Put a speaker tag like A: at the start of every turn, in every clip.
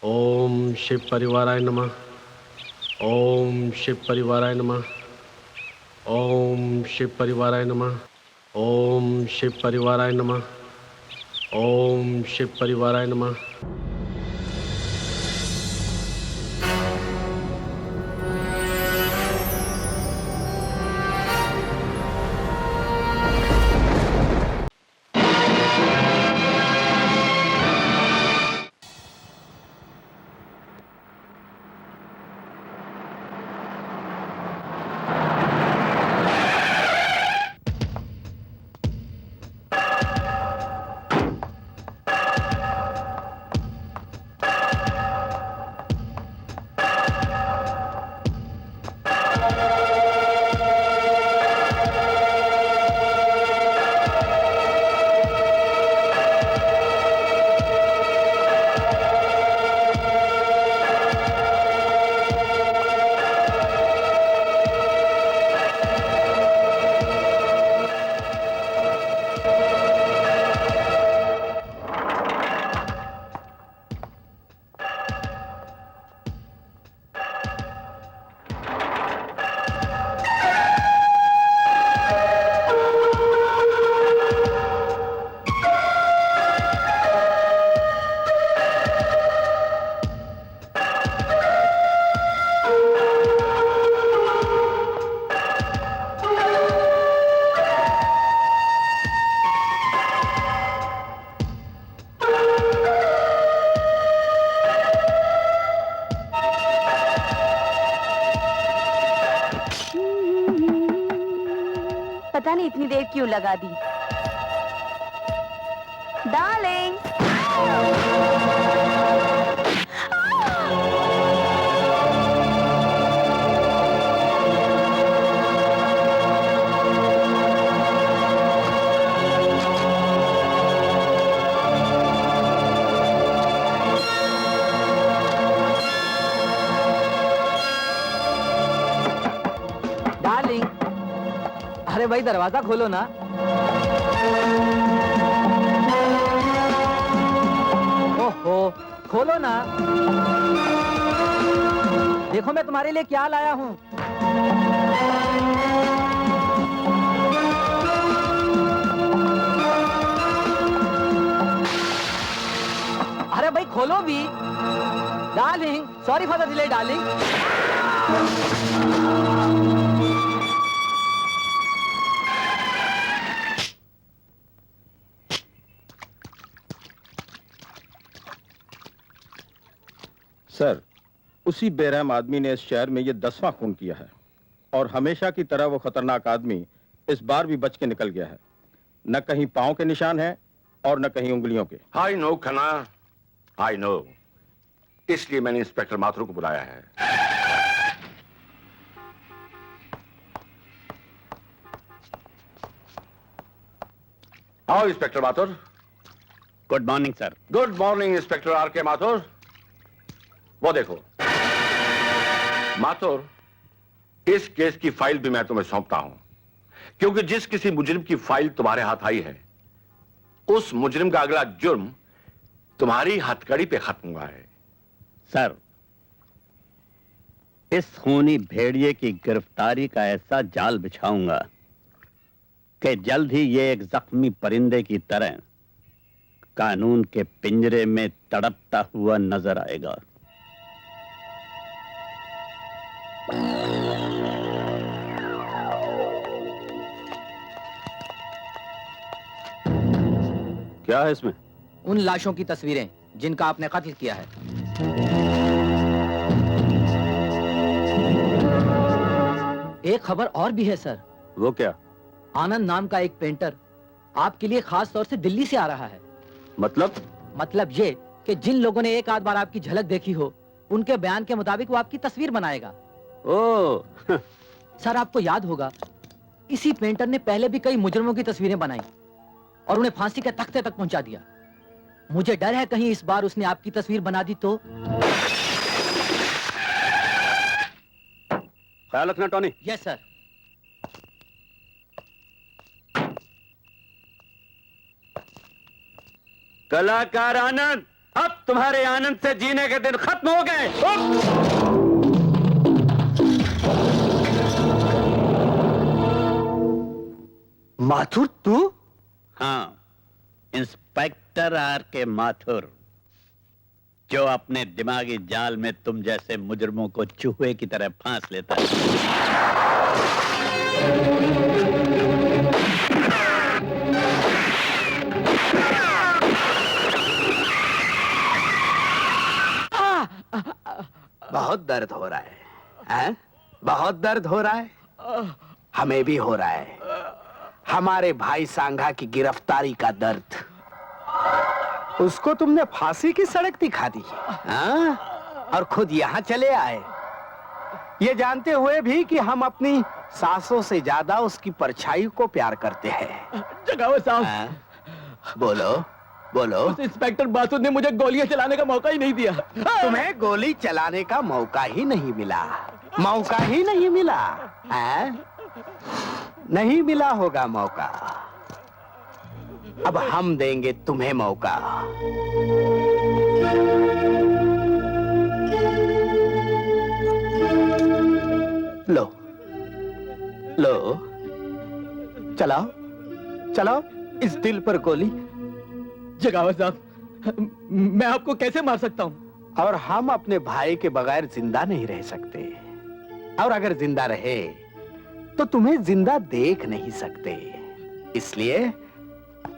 A: ओम शिव परिवाराय नमः। ओम शिव परिवाराय नमः। ओम शिव परिवाराय नमः। ओम शिव परिवाराय नमः। ओम शिव परिवाराय नमः।
B: पता नहीं इतनी देर क्यों लगा दी। डार्लिंग,
C: डार्लिंग, अरे भाई दरवाजा खोलो ना। ओहो, खोलो ना। देखो मैं तुम्हारे लिए क्या लाया हूँ। अरे भाई खोलो भी। Darling, sorry for the delay darling.
D: Sir, उसी बेरहम आदमी ने इस शहर में ये 10वां खून किया है और हमेशा की तरह वो खतरनाक आदमी इस बार भी बच के निकल गया है। न कहीं पांव के निशान हैं और न कहीं उंगलियों के।
E: I know Khanna, I know. इसलिए मैंने इंस्पेक्टर माथुर को बुलाया है। आओ inspector Mathur.
F: Good morning sir.
E: Good morning inspector are के माथुर। वो देखो माथुर, इस केस की फाइल भी मैं तुम्हें सौंपता हूं, क्योंकि जिस किसी मुजरिम की फाइल तुम्हारे हाथ आई है, उस मुजरिम का अगला जुर्म तुम्हारी हथकड़ी पे खत्म हुआ है।
F: सर, इस खूनी भेड़िए की गिरफ्तारी का ऐसा जाल बिछाऊंगा कि जल्द ही ये एक जख्मी परिंदे की तरह कानून के पिंजरे में तड़पता हुआ नजर आएगा।
D: क्या है इसमें?
C: उन लाशों की तस्वीरें जिनका आपने कत्ल किया है। एक खबर और भी है सर।
D: वो क्या?
C: आनंद नाम का एक पेंटर आपके लिए खास तौर से दिल्ली से आ रहा है।
D: मतलब
C: ये कि जिन लोगों ने एक आध बार आपकी झलक देखी हो, उनके बयान के मुताबिक वो आपकी तस्वीर बनाएगा।
D: ओह
C: सर, आपको याद होगा इसी पेंटर ने पहले भी कई मुजरिमों की तस्वीरें बनाई और उन्हें फांसी के तख्ते तक पहुंचा दिया। मुझे डर है कहीं इस बार उसने आपकी तस्वीर बना दी तो।
D: ख्याल रखना टॉनी।
C: Yes sir.
F: कलाकार आनंद, अब तुम्हारे आनंद से जीने के दिन खत्म हो गए।
G: माथुर तू?
F: हाँ, इंस्पेक्टर आर के माथुर, जो अपने दिमागी जाल में तुम जैसे मुजरमों को चूहे की तरह फांस लेता है।
G: बहुत दर्द हो रहा है, हैं? बहुत दर्द हो रहा है। हमें भी हो रहा है। हमारे भाई सांघा की गिरफ्तारी का दर्द। उसको तुमने फांसी की सड़क दिखा दी, हाँ? और खुद यहाँ चले आए, ये जानते हुए भी कि हम अपनी सांसों से ज्यादा उसकी परछाई को प्यार करते हैं।
C: जगावत साहब,
G: हाँ? बोलो बोलो।
C: उस इंस्पेक्टर माथुर ने मुझे गोलियां चलाने का मौका ही नहीं दिया।
G: तुम्हें गोली चलाने का मौका ही नहीं मिला, मौका ही नहीं मिला, हैं? नहीं मिला होगा मौका। अब हम देंगे तुम्हें मौका। लो लो, चलाओ चलाओ इस दिल पर गोली।
C: जगावत साहब, मैं आपको कैसे मार सकता हूँ?
G: और हम अपने भाई के बगैर जिंदा नहीं रह सकते, और अगर जिंदा रहे तो तुम्हें जिंदा देख नहीं सकते। इसलिए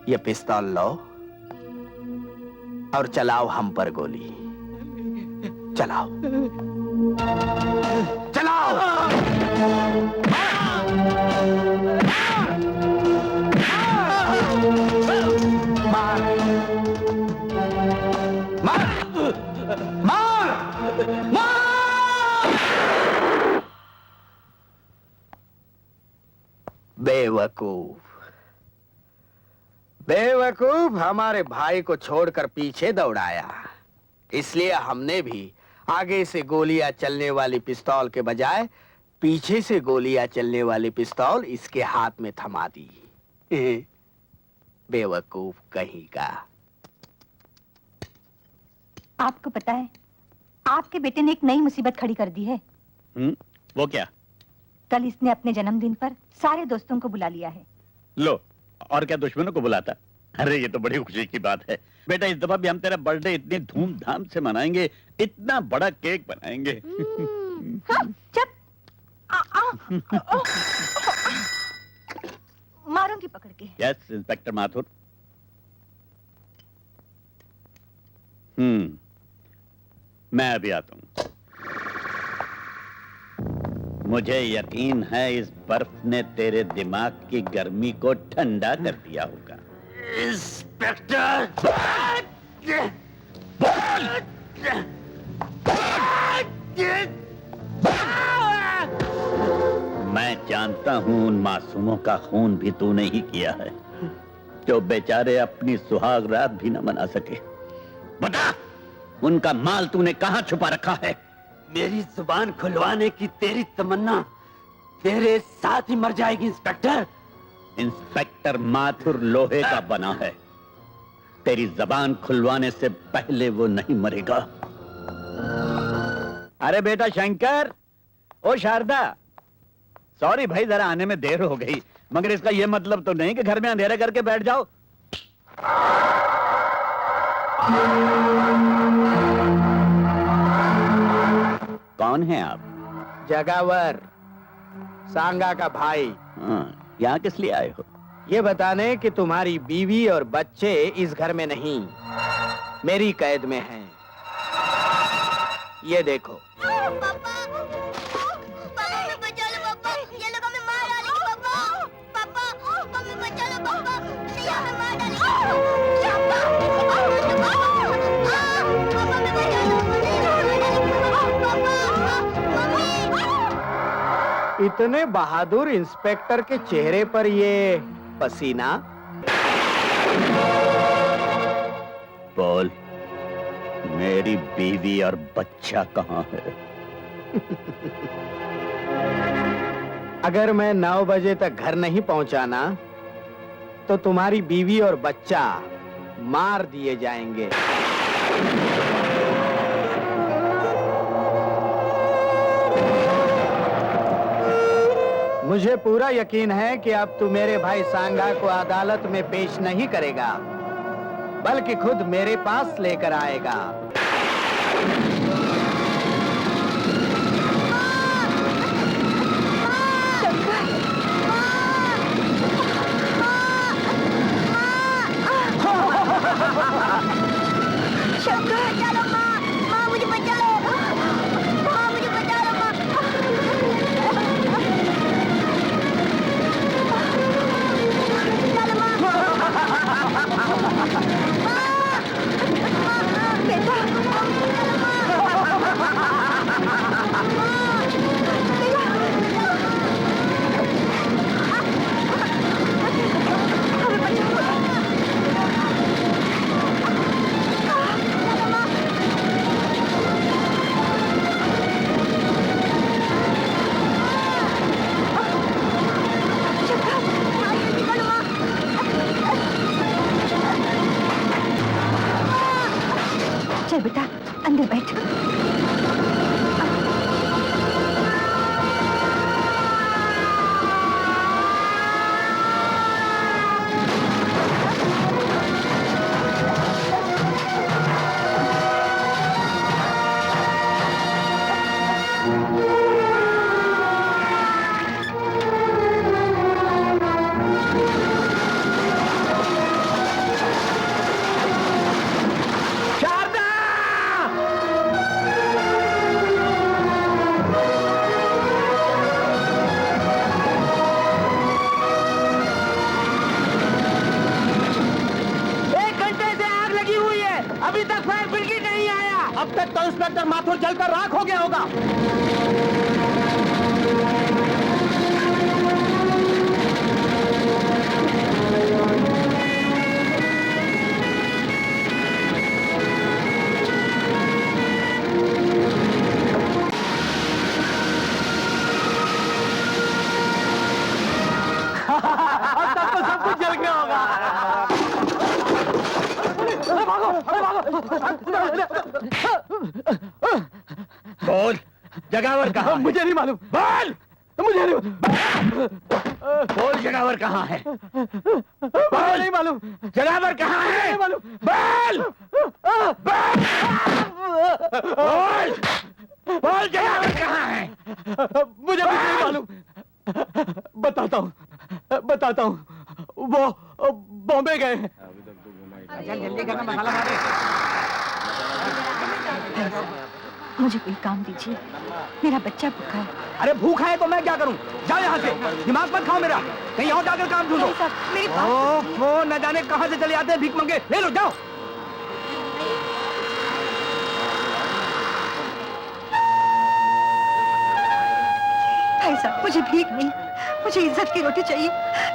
G: ये पिस्तौल लो और चलाओ हम पर गोली। चलाओ चलाओ। मार मार मार मार। बेवकूफ बेवकूफ, हमारे भाई को छोड़कर पीछे दौड़ाया। इसलिए हमने भी आगे से गोलियां चलने वाली पिस्तौल के बजाय पीछे से गोलियां चलने वाली पिस्तौल इसके हाथ में थमा दी। बेवकूफ कहीं का।
H: आपको पता है, आपके बेटे ने एक नई मुसीबत खड़ी कर दी है।
F: वो क्या?
H: कल इसने अपने जन्मदिन पर सारे दोस्तों को बुला लिया है।
F: लो, और क्या दुश्मनों को बुलाता? अरे ये तो बड़ी खुशी की बात है बेटा। इस दफा भी हम तेरा बर्थडे इतनी धूमधाम से मनाएंगे, इतना बड़ा केक बनाएंगे।
H: हाँ, चुप। मारूंगी पकड़ के।
F: Yes inspector Mathur. मैं अभी आता हूं। मुझे यकीन है इस बर्फ ने तेरे दिमाग की गर्मी को ठंडा कर दिया होगा। इंस्पेक्टर, मैं जानता हूं उन मासूमों का खून भी तूने ही किया है, जो बेचारे अपनी सुहाग रात भी न मना सके। बता, उनका माल तूने कहां छुपा रखा है?
G: मेरी जुबान खुलवाने की तेरी तमन्ना तेरे साथ ही मर जाएगी इंस्पेक्टर।
F: इंस्पेक्टर माथुर लोहे का बना है, तेरी जबान खुलवाने से पहले वो नहीं मरेगा। अरे बेटा शंकर, ओ शारदा, सॉरी भाई जरा आने में देर हो गई, मगर इसका यह मतलब तो नहीं कि घर में अंधेरा करके बैठ जाओ। कौन है आप?
G: जगावर, सांगा का भाई।
F: हाँ, यहाँ किस लिए आए हो?
G: ये बताने कि तुम्हारी बीवी और बच्चे इस घर में नहीं, मेरी कैद में हैं। ये देखो। इतने बहादुर इंस्पेक्टर के चेहरे पर ये पसीना।
F: बोल, मेरी बीवी और बच्चा कहाँ है?
G: अगर मैं 9 बजे तक घर नहीं पहुंचाना तो तुम्हारी बीवी और बच्चा मार दिए जाएंगे। मुझे पूरा यकीन है कि अब तू मेरे भाई सांगा को अदालत में पेश नहीं करेगा, बल्कि खुद मेरे पास लेकर आएगा।
B: शंकर, चलो माँ, माँ मुझे बचा लो, माँ मुझे बचा लो माँ। चलो माँ, बेटा, चलो चल बेटा, अंदर बैठ।
G: अब तक तो इंस्पेक्टर माथुर जलकर राख हो गया होगा। अब तक तो सब कुछ जल गया होगा। बोल, जगावर कहाँ? मुझे नहीं मालूम। बोल, मुझे नहीं बोल, जगावर कहाँ है? बोल, नहीं मालूम। जगावर कहाँ है? नहीं मालूम। बोल, बोल, बोल, जगावर कहाँ है? मुझे कुछ नहीं मालूम। बताता हूँ। वो बॉम्बे गए हैं। जल्दी करना, मसाला मारे।
H: मुझे कोई काम दीजिए, मेरा बच्चा भूखा है।
G: अरे भूखा है तो मैं क्या करूं? जाओ यहाँ से, दिमाग मत खाओ मेरा। कहीं और जाकर काम ढूंढो।
H: मेरी
G: वो न जाने कहाँ से चले आते हैं भीख मंगे। ले लो, जाओ।
H: भाई साहब, मुझे भीख नहीं, मुझे इज्जत की रोटी चाहिए।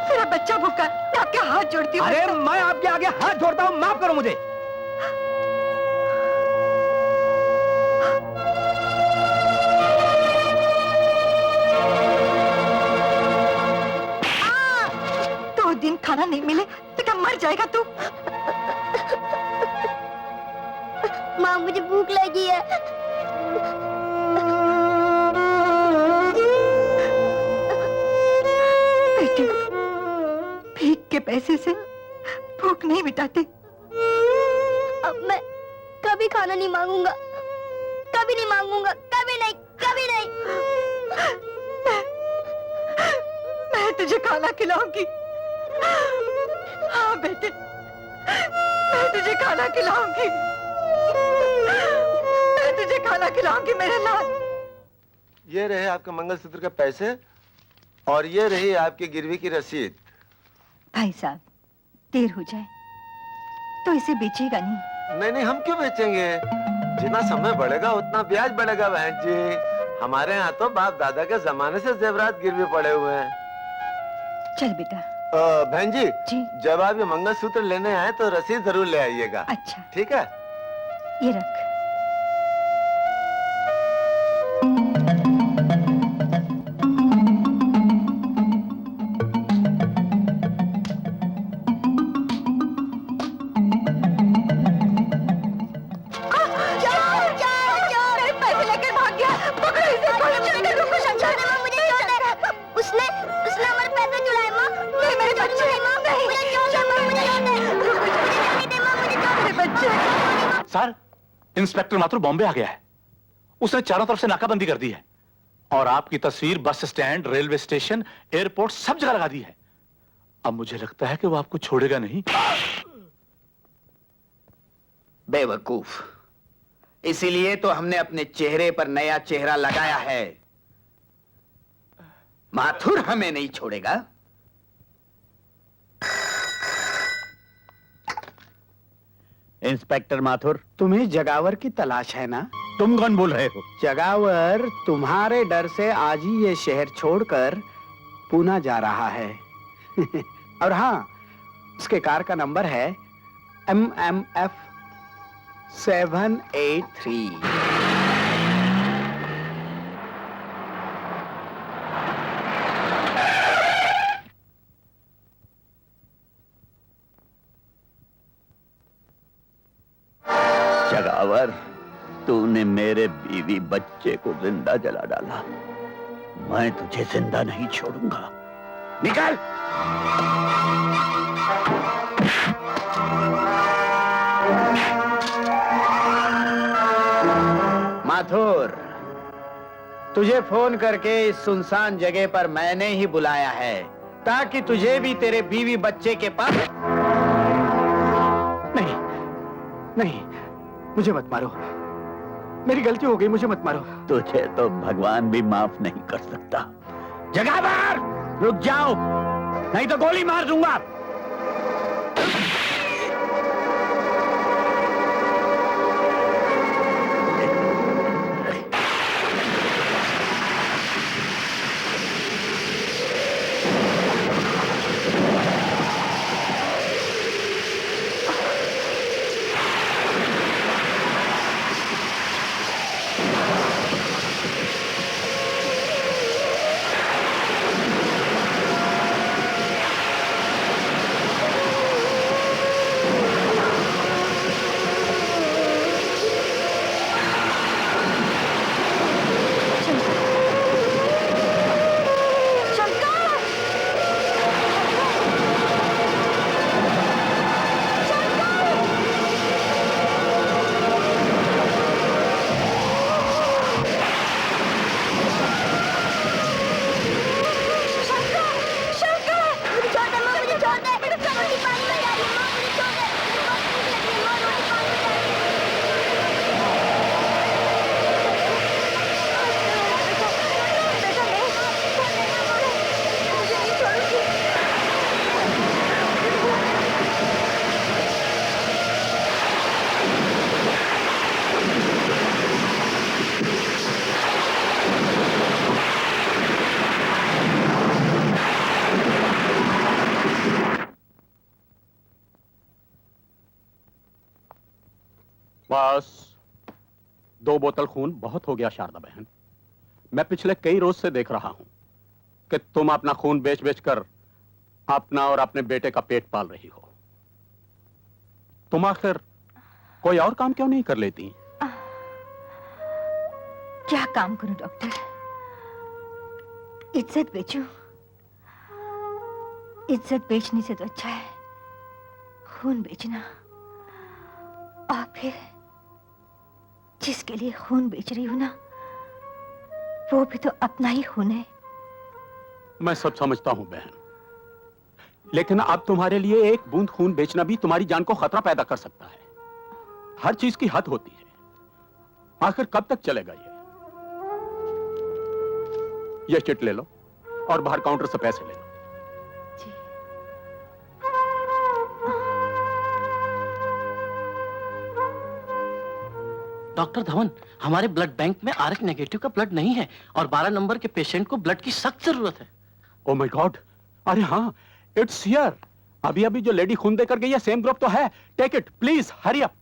H: मेरा बच्चा भूखा है, मैं आपके हाथ जोड़ती हूँ।
G: अरे मैं आपके आगे हाथ जोड़ता हूँ, माफ करो मुझे।
H: दिन खाना नहीं मिले तो क्या मर जाएगा तू?
B: माँ मुझे भूख लगी है।
H: बेटे, भीख के पैसे से भूख नहीं मिटाते।
B: अब मैं कभी खाना नहीं मांगूंगा, कभी नहीं मांगूंगा, कभी नहीं, कभी नहीं।
H: मैं तुझे खाना खिलाऊंगी। हाँ बेटे, मैं तुझे खाना खिलाऊंगी। मैं तुझे खाना खिलाऊंगी मेरे लाल।
I: ये रहे आपके मंगलसूत्र के पैसे और ये रही आपकी गिरवी की रसीद।
H: भाई साहब, देर हो जाए तो इसे बेचेगा नहीं?
I: नहीं, हम क्यों बेचेंगे? जितना समय बढ़ेगा उतना ब्याज बढ़ेगा बहन जी। हमारे यहाँ तो बाप दादा के जमाने से जेवरात गिरवी पड़े हुए हैं।
H: चल बेटा।
I: बहन जी, जब आप ये मंगलसूत्र लेने आए तो रसीद जरूर ले आइएगा।
H: अच्छा,
I: ठीक है?
H: ये रख।
J: सर, इंस्पेक्टर माथुर बॉम्बे आ गया है। उसने चारों तरफ से नाकाबंदी कर दी है और आपकी तस्वीर bus stand, railway station, airport सब जगह लगा दी है। अब मुझे लगता है कि वो आपको छोड़ेगा नहीं।
G: बेवकूफ, इसीलिए तो हमने अपने चेहरे पर नया चेहरा लगाया है। माथुर हमें नहीं छोड़ेगा।
F: इंस्पेक्टर माथुर,
G: तुम्हें जगावर की तलाश है ना?
F: तुम कौन बोल रहे हो?
G: जगावर तुम्हारे डर से आज ही ये शहर छोड़कर पूना जा रहा है। और हाँ, उसके कार का नंबर है MMF 783।
F: जगावर, तूने मेरे बीवी बच्चे को जिंदा जला डाला। मैं तुझे जिंदा नहीं छोड़ूंगा।
G: निकल! माथुर, तुझे फोन करके इस सुनसान जगह पर मैंने ही बुलाया है ताकि तुझे भी तेरे बीवी बच्चे के पास। नहीं, नहीं, मुझे मत मारो। मेरी गलती हो गई, मुझे मत मारो।
F: तुझे तो भगवान भी माफ नहीं कर सकता। जगावर, रुक जाओ, नहीं तो गोली मार दूंगा।
D: बस 2 बोतल खून बहुत हो गया शारदा बहन। मैं पिछले कई रोज से देख रहा हूं कि तुम अपना खून बेच बेच कर अपना और अपने बेटे का पेट पाल रही हो। तुम आखिर कोई और काम क्यों नहीं कर लेती?
H: क्या काम करूं डॉक्टर? इज्जत बेचूं? इज्जत बेचने से तो अच्छा है खून बेचना। और फिर जिसके लिए खून बेच रही हूं ना, वो भी तो अपना ही खून है।
D: मैं सब समझता हूं बहन, लेकिन अब तुम्हारे लिए एक बूंद खून बेचना भी तुम्हारी जान को खतरा पैदा कर सकता है। हर चीज की हद होती है। आखिर कब तक चलेगा ये चिट ले लो और बाहर काउंटर से पैसे ले लो।
A: डॉक्टर धवन, हमारे ब्लड बैंक में RH नेगेटिव का ब्लड नहीं है और 12 नंबर के पेशेंट को ब्लड की सख्त जरूरत है।
D: Oh my God! अरे हाँ, इट्स हियर। अभी अभी जो लेडी खून देकर गई है सेम ग्रुप तो है। Take it please, hurry up.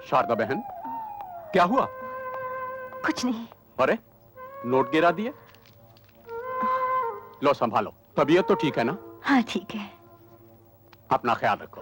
D: Sharda बहन, क्या हुआ?
H: कुछ नहीं।
D: अरे
K: नोट गिरा दिए। लो संभालो, तबीयत तो ठीक है ना?
H: हाँ ठीक है।
K: अपना ख्याल रखो।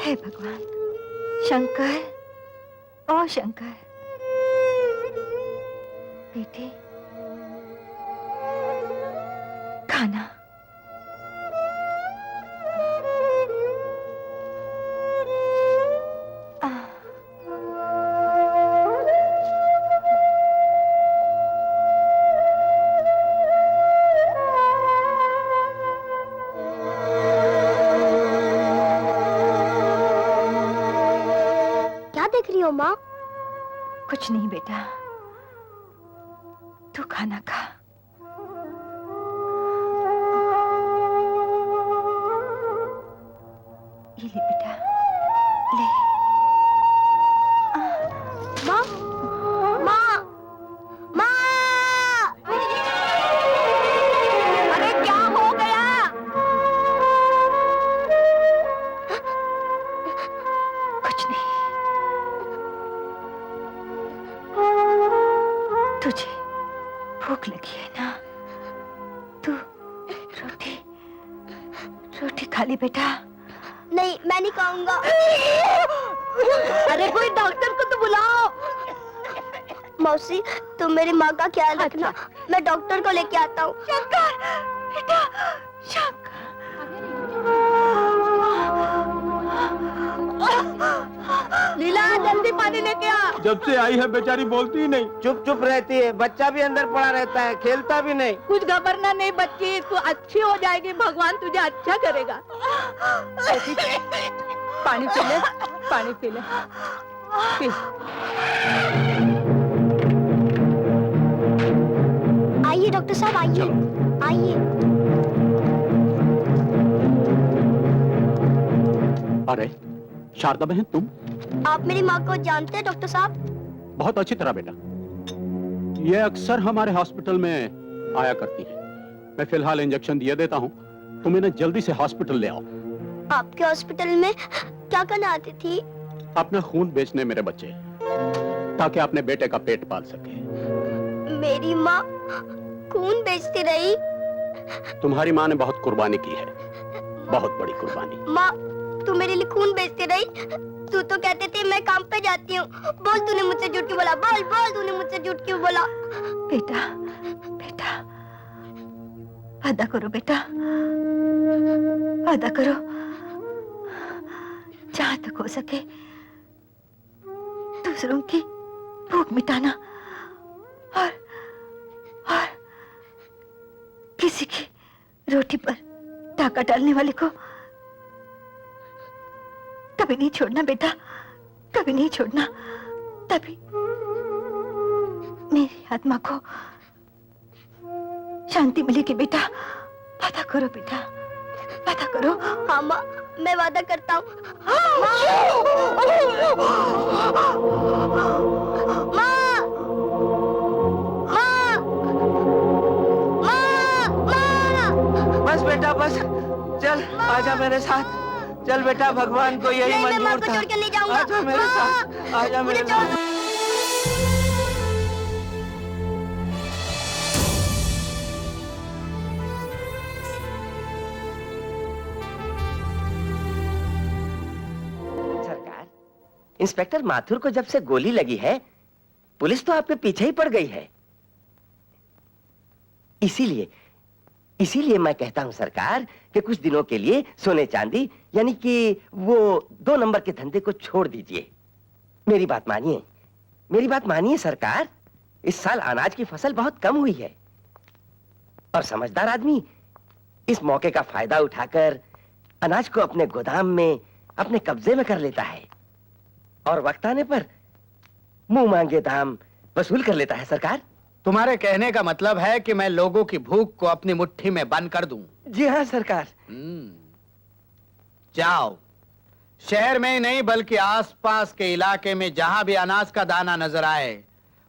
H: हे भगवान, शंकर, ओ शंकर, बेटे खाना।
B: क्या देख रही हो माँ?
H: कुछ नहीं बेटा, तू खाना खा। ये ले बेटा, ले।
B: माँ, माँ, माँ! अरे क्या हो गया?
H: कुछ नहीं। तुझे भूख लगी है ना? तू रोटी खा ली बेटा।
B: नहीं, मैं नहीं खाऊंगा। अरे कोई डॉक्टर को तो बुलाओ। मौसी, तुम मेरी माँ का ख्याल रखना। मैं डॉक्टर को लेके आता हूँ।
H: शंकर, बेटा, शंकर।
B: लीला, जल्दी पानी लेके आ।
D: जब से आई है बेचारी बोलती ही नहीं,
I: चुप चुप रहती है। बच्चा भी अंदर पड़ा रहता है, खेलता भी नहीं।
L: कुछ घबरना नहीं बच्ची, तू अच्छी हो जाएगी, भगवान तुझे अच्छा करेगा। पानी पी ले, पानी पी ले, पी।
B: आइए डॉक्टर साहब, आइए, आइए।
K: अरे शारदा बहन, तुम?
B: आप मेरी माँ को जानते हैं डॉक्टर साहब?
K: बहुत अच्छी तरह बेटा। ये अक्सर हमारे हॉस्पिटल में आया करती है। मैं फिलहाल इंजेक्शन दिए देता हूँ, तुम इन्हें जल्दी से हॉस्पिटल ले आओ।
B: आपके हॉस्पिटल में क्या करने आती थी?
K: अपना खून बेचने मेरे बच्चे, ताकि अपने बेटे का पेट पाल सके।
B: मेरी माँ खून बेचती रही?
K: तुम्हारी माँ ने बहुत कुर्बानी की है, बहुत बड़ी कुर्बानी।
B: माँ, तू मेरे लिए खून बेचती रही? तू तो कहते थे मैं काम पे जाती हूँ। बोल, तूने मुझसे झूठ क्यों बोला? बोल बोल, तूने मुझसे झूठ क्यों बोला?
H: बेटा, बेटा, वादा करो बेटा, वादा करो, जहां तक हो सके दूसरों की भूख मिटाना और किसी की रोटी पर डाका डालने वाले को कभी नहीं छोड़ना बेटा, कभी नहीं छोड़ना। तभी मेरी आत्मा को शांति मिलेगी बेटा। वादा करो बेटा, वादा करो।
B: हाँ माँ, मैं वादा करता हूँ।
I: बस बेटा बस, चल आजा मेरे साथ। चल बेटा, भगवान को यही
B: नहीं, मैं माँ
I: मंजूर
B: को
I: था।
B: छोड़ के नहीं जाऊंगा।
I: आजा मेरे साथ, आजा मेरे साथ।
M: सरकार, इंस्पेक्टर माथुर को जब से गोली लगी है, पुलिस तो आपके पीछे ही पड़ गई है। इसीलिए मैं कहता हूं सरकार कि कुछ दिनों के लिए सोने चांदी यानी कि वो 2 नंबर के धंधे को छोड़ दीजिए। मेरी बात मानिए, मेरी बात मानिए सरकार। इस साल अनाज की फसल बहुत कम हुई है और समझदार आदमी इस मौके का फायदा उठाकर अनाज को अपने गोदाम में अपने कब्जे में कर लेता है और वक्त आने पर मुंह मांगे दाम वसूल कर लेता है। सरकार,
G: तुम्हारे कहने का मतलब है कि मैं लोगों की भूख को अपनी मुट्ठी में बंद कर दूं?
M: जी हाँ सरकार।
G: जाओ, शहर में ही नहीं बल्कि आसपास के इलाके में जहां भी अनाज का दाना नजर आए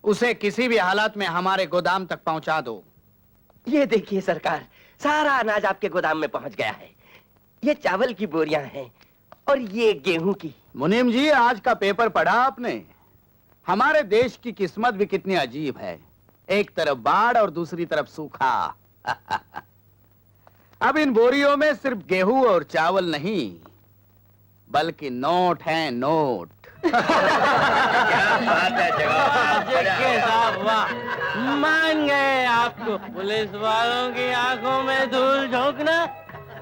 G: उसे किसी भी हालत में हमारे गोदाम तक पहुंचा दो।
M: ये देखिए सरकार, सारा अनाज आपके गोदाम में पहुंच गया है। ये चावल की बोरियां हैं और ये गेहूं की।
G: मुनीम जी, आज का पेपर पढ़ा आपने? हमारे देश की किस्मत भी कितनी अजीब है, एक तरफ बाढ़ और दूसरी तरफ सूखा। अब इन बोरियों में सिर्फ गेहूं और चावल नहीं बल्कि नोट हैं, नोट।
M: क्या बात है जनाब,
A: वाह, मान गए आपको पुलिस वालों की आंखों में धूल झोंकना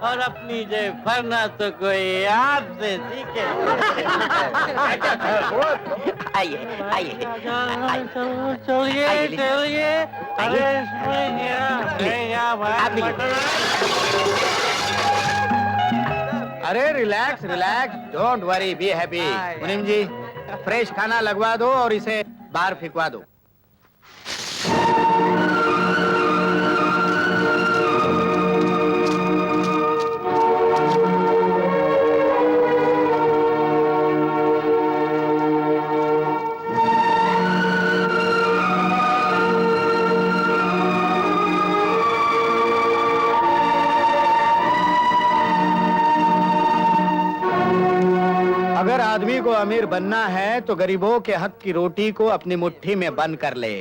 A: और अपनी जेब भरना तो कोई आपसे सीखे।
M: आइए आइए
A: चलिए चलिए।
G: अरे relax relax, don't worry, be happy. मुनीम जी, फ्रेश खाना लगवा दो और इसे बाहर फेंकवा दो। अगर आदमी को अमीर बनना है तो गरीबों के हक की रोटी को अपनी मुट्ठी में बंद कर ले,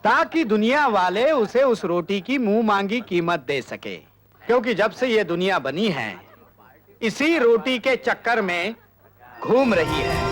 G: ताकि दुनिया वाले उसे उस रोटी की मुंह मांगी कीमत दे सके। क्योंकि जब से ये दुनिया बनी है इसी रोटी के चक्कर में घूम रही है।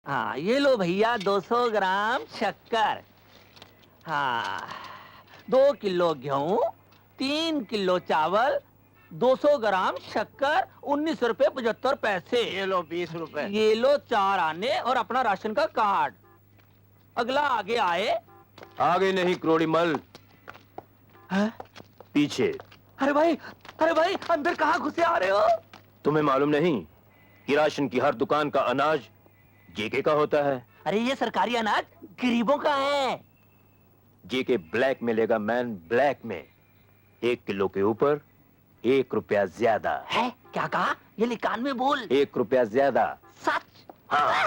N: हाँ, ये लो भैया 200 ग्राम शक्कर। हाँ, 2 किलो गेहूं, 3 किलो चावल, 200 ग्राम शक्कर, 19 रुपए 75 पैसे।
M: ये लो 20 रुपए।
N: ये लो 4 आने और अपना राशन का कार्ड। अगला आगे आए।
O: आगे नहीं क्रोड़ी मल, पीछे।
N: अरे भाई अंदर कहाँ घुसे आ रहे हो?
O: तुम्हें मालूम नहीं कि राशन की हर दुकान का अनाज जेके का होता है।
N: अरे ये सरकारी अनाज गरीबों का है।
O: जेके ब्लैक में लेगा मैन, ब्लैक में 1 किलो के ऊपर 1 रुपया ज्यादा
N: है। क्या कहा? ये लिकान में बोल।
O: 1 रुपया ज्यादा।
N: सच?
O: हाँ,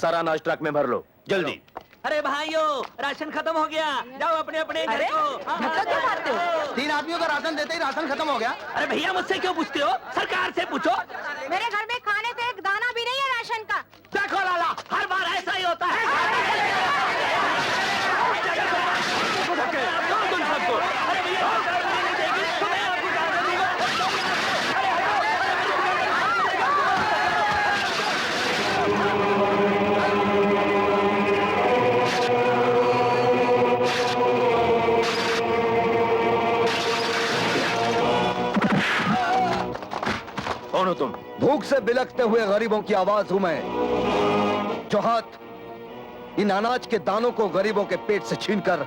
O: सारा अनाज ट्रक में भर लो जल्दी।
N: अरे भाइयों, राशन खत्म हो गया, जाओ अपने अपने घर को।
G: धक्का क्यों मारते हो? 3 आदमियों का राशन देते ही राशन खत्म हो गया।
N: अरे भैया मुझसे क्यों पूछते हो? सरकार से पूछो।
L: मेरे घर में खाने को एक दाना भी नहीं है राशन का।
N: देखो लाला, हर बार ऐसा ही होता है।
O: कौन हो तुम?
P: भूख से बिलखते हुए गरीबों की आवाज हूं मैं, जो हाथ इन अनाज के दानों को गरीबों के पेट से छीनकर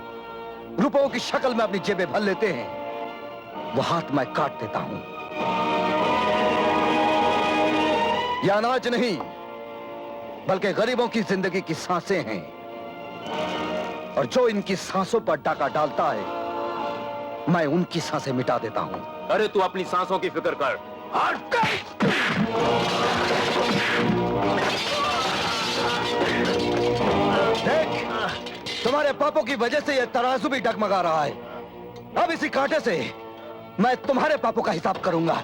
P: रुपयों की शक्ल में अपनी जेबें भर लेते हैं, वो हाथ मैं काट देता हूं। यह अनाज नहीं बल्कि गरीबों की जिंदगी की सांसें हैं, और जो इनकी सांसों पर डाका डालता है मैं उनकी सांसें मिटा देता हूं।
O: अरे तू अपनी सांसों की फिक्र कर।
P: देख, तुम्हारे पापों की वजह से यह तराजू भी डगमगा रहा है। अब इसी कांटे से मैं तुम्हारे पापों का हिसाब करूंगा।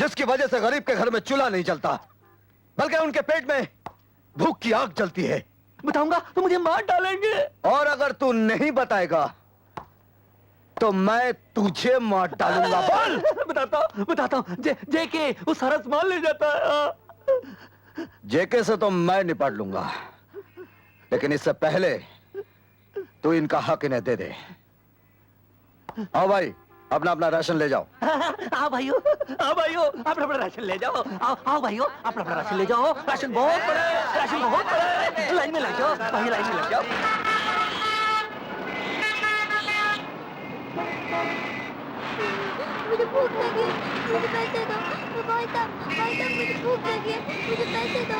P: जिसकी वजह से गरीब के घर में चूल्हा नहीं जलता, बल्कि उनके पेट में भूख की आग जलती है।
N: बताऊंगा तो मुझे मार डालेंगे।
P: और अगर तू नहीं बताएगा तो मैं तुझे मार डालूंगा। बोल।
N: बताता हूँ। जेके वो सारा सामान ले जाता है।
P: जेके से तो मैं निपट लूंगा, लेकिन इससे पहले तू इनका हक इन्हें दे दे। आओ भाई, अपना अपना राशन ले जाओ।
N: आओ भाइयों, अपना अपना राशन ले जाओ। आओ भाइयों, अपना अपना राशन ले जाओ। राशन बहुत बड़ा है, राशन बहुत बड़ा है। लाइन में लग जाओ भाई, लाइन में लग जाओ।
B: मुझे भूख लगी है, मुझे पैसे दो। भाई साहब, मुझे भूख लगी है, मुझे पैसे दो।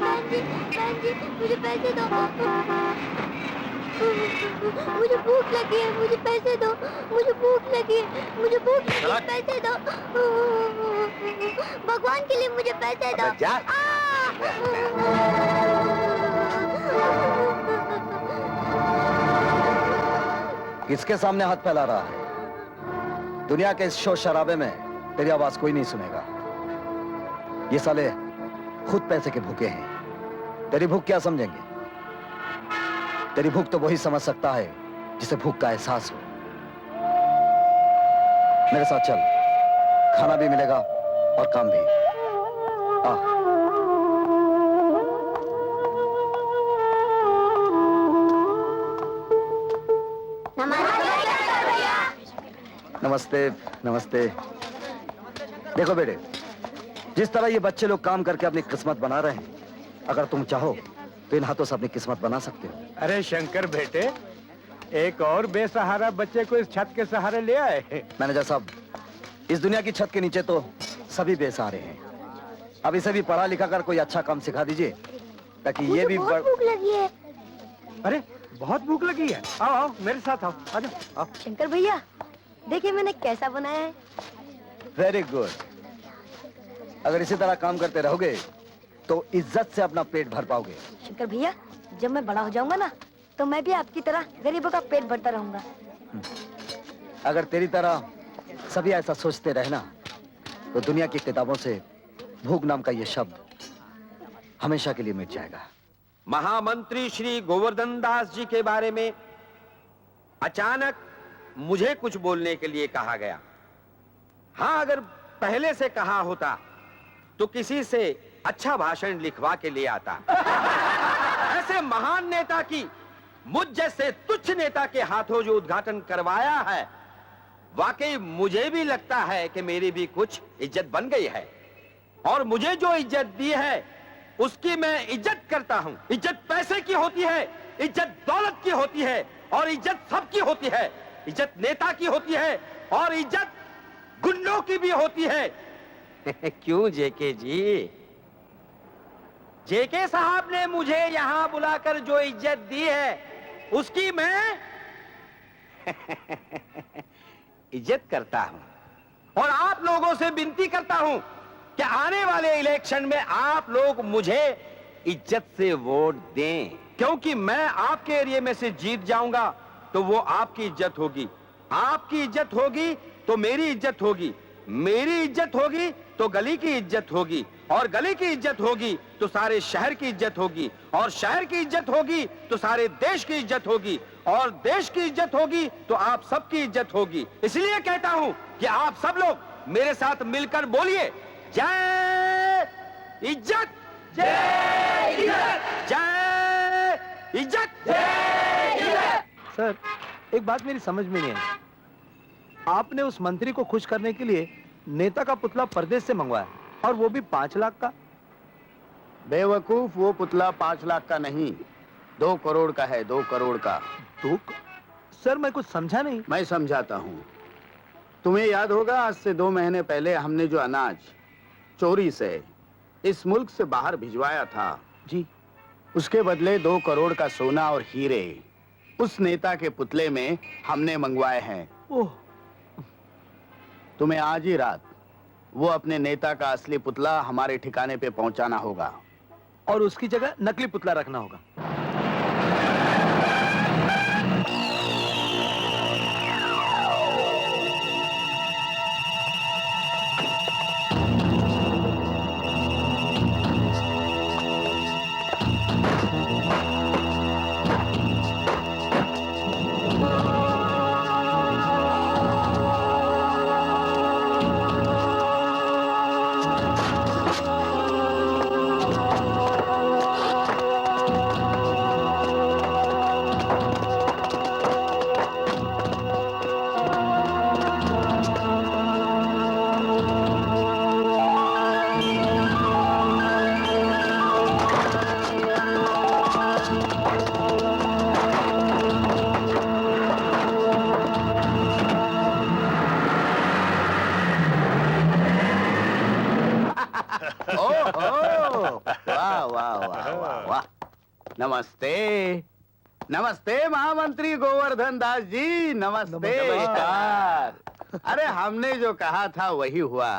B: बहन जी, मुझे पैसे दो। मुझे भूख लगी है, मुझे पैसे दो। मुझे भूख लगी है, मुझे भूख लगी है, पैसे दो। भगवान के लिए मुझे पैसे दो।
P: किसके सामने हाथ फैला रहा है? दुनिया के इस शोर शराबे में तेरी आवाज कोई नहीं सुनेगा। ये साले खुद पैसे के भूखे हैं। तेरी भूख क्या समझेंगे? तेरी भूख तो वही समझ सकता है जिसे भूख का एहसास हो। मेरे साथ चल, खाना भी मिलेगा और काम भी। आ। नमस्ते। नमस्ते। देखो बेटे, जिस तरह ये बच्चे लोग काम करके अपनी किस्मत बना रहे हैं, अगर तुम चाहो तो इन हाथों से अपनी किस्मत बना सकते हो।
Q: अरे शंकर बेटे, एक और बेसहारा बच्चे को इस छत के सहारे ले आए।
P: मैनेजर साहब, इस दुनिया की छत के नीचे तो सभी बेसहारे हैं। अब इसे भी पढ़ा लिखा कर कोई अच्छा काम सिखा दीजिए, ताकि ये भी
B: बहुत भूख लगी है।
Q: अरे बहुत भूख लगी है। आओ आओ मेरे साथ आओ। आ जाओ।
B: शंकर भैया, देखिए मैंने कैसा बनाया है।
P: Very good. अगर इसी तरह काम करते रहोगे तो इज्जत से अपना पेट भर पाओगे।
B: शंकर भैया, जब मैं बड़ा हो जाऊंगा ना, तो मैं भी आपकी तरह गरीबों का पेट भरता रहूंगा।
P: अगर तेरी तरह सभी ऐसा सोचते रहना, तो दुनिया की किताबों से भूख नाम का ये शब्द हमेशा के लिए मिट जाएगा।
R: महामंत्री श्री गोवर्धन दास जी के बारे में अचानक मुझे कुछ बोलने के लिए कहा गया। हाँ, अगर पहले से कहा होता तो किसी से अच्छा भाषण लिखवा के ले आता। ऐसे महान नेता की मुझ जैसे तुच्छ नेता के हाथों जो उद्घाटन करवाया है, वाकई मुझे भी लगता है कि मेरी भी कुछ इज्जत बन गई है। और मुझे जो इज्जत दी है उसकी मैं इज्जत करता हूं। इज्जत पैसे की होती है, इज्जत दौलत की होती है, और इज्जत सबकी होती है। इज्जत नेता की होती है और इज्जत गुंडों की भी होती है। क्यों जेके जी? जेके साहब ने मुझे यहां बुलाकर जो इज्जत दी है उसकी मैं इज्जत करता हूं। और आप लोगों से विनती करता हूं कि आने वाले इलेक्शन में आप लोग मुझे इज्जत से वोट दें, क्योंकि मैं आपके एरिया में से जीत जाऊंगा तो वो आपकी इज्जत होगी, आपकी इज्जत होगी तो मेरी इज्जत होगी, मेरी इज्जत होगी तो गली की इज्जत होगी, और गली की इज्जत होगी तो सारे शहर की इज्जत होगी, और शहर की इज्जत होगी तो सारे देश की इज्जत होगी, और देश की इज्जत होगी तो आप सबकी इज्जत होगी। इसलिए कहता हूं कि आप सब लोग मेरे साथ मिलकर बोलिए, जय इज्जत, जय इज्जत, जय इज्जत, जय इज्जत।
Q: सर, एक बात मेरी समझ में नहीं आई। आपने उस मंत्री को खुश करने के लिए नेता का पुतला परदेश से मंगवाया, और वो भी 5 लाख का।
F: बेवकूफ, वो पुतला 5 लाख का नहीं, 2 करोड़ का है। 2 करोड़ का।
Q: सर, मैं कुछ समझा नहीं।
F: मैं समझाता हूँ। तुम्हें याद होगा, आज से 2 महीने पहले हमने जो अनाज चोरी से इस मुल्क से बाहर भिजवाया था
Q: जी,
F: उसके बदले 2 करोड़ का सोना और हीरे उस नेता के पुतले में हमने मंगवाए हैं।
Q: ओह।
F: तुम्हें आज ही रात वो अपने नेता का असली पुतला हमारे ठिकाने पे पहुंचाना होगा,
Q: और उसकी जगह नकली पुतला रखना होगा।
G: नमस्ते नमस्ते महामंत्री गोवर्धन दास जी, नमस्ते। नमस्कार। अरे हमने जो कहा था वही हुआ।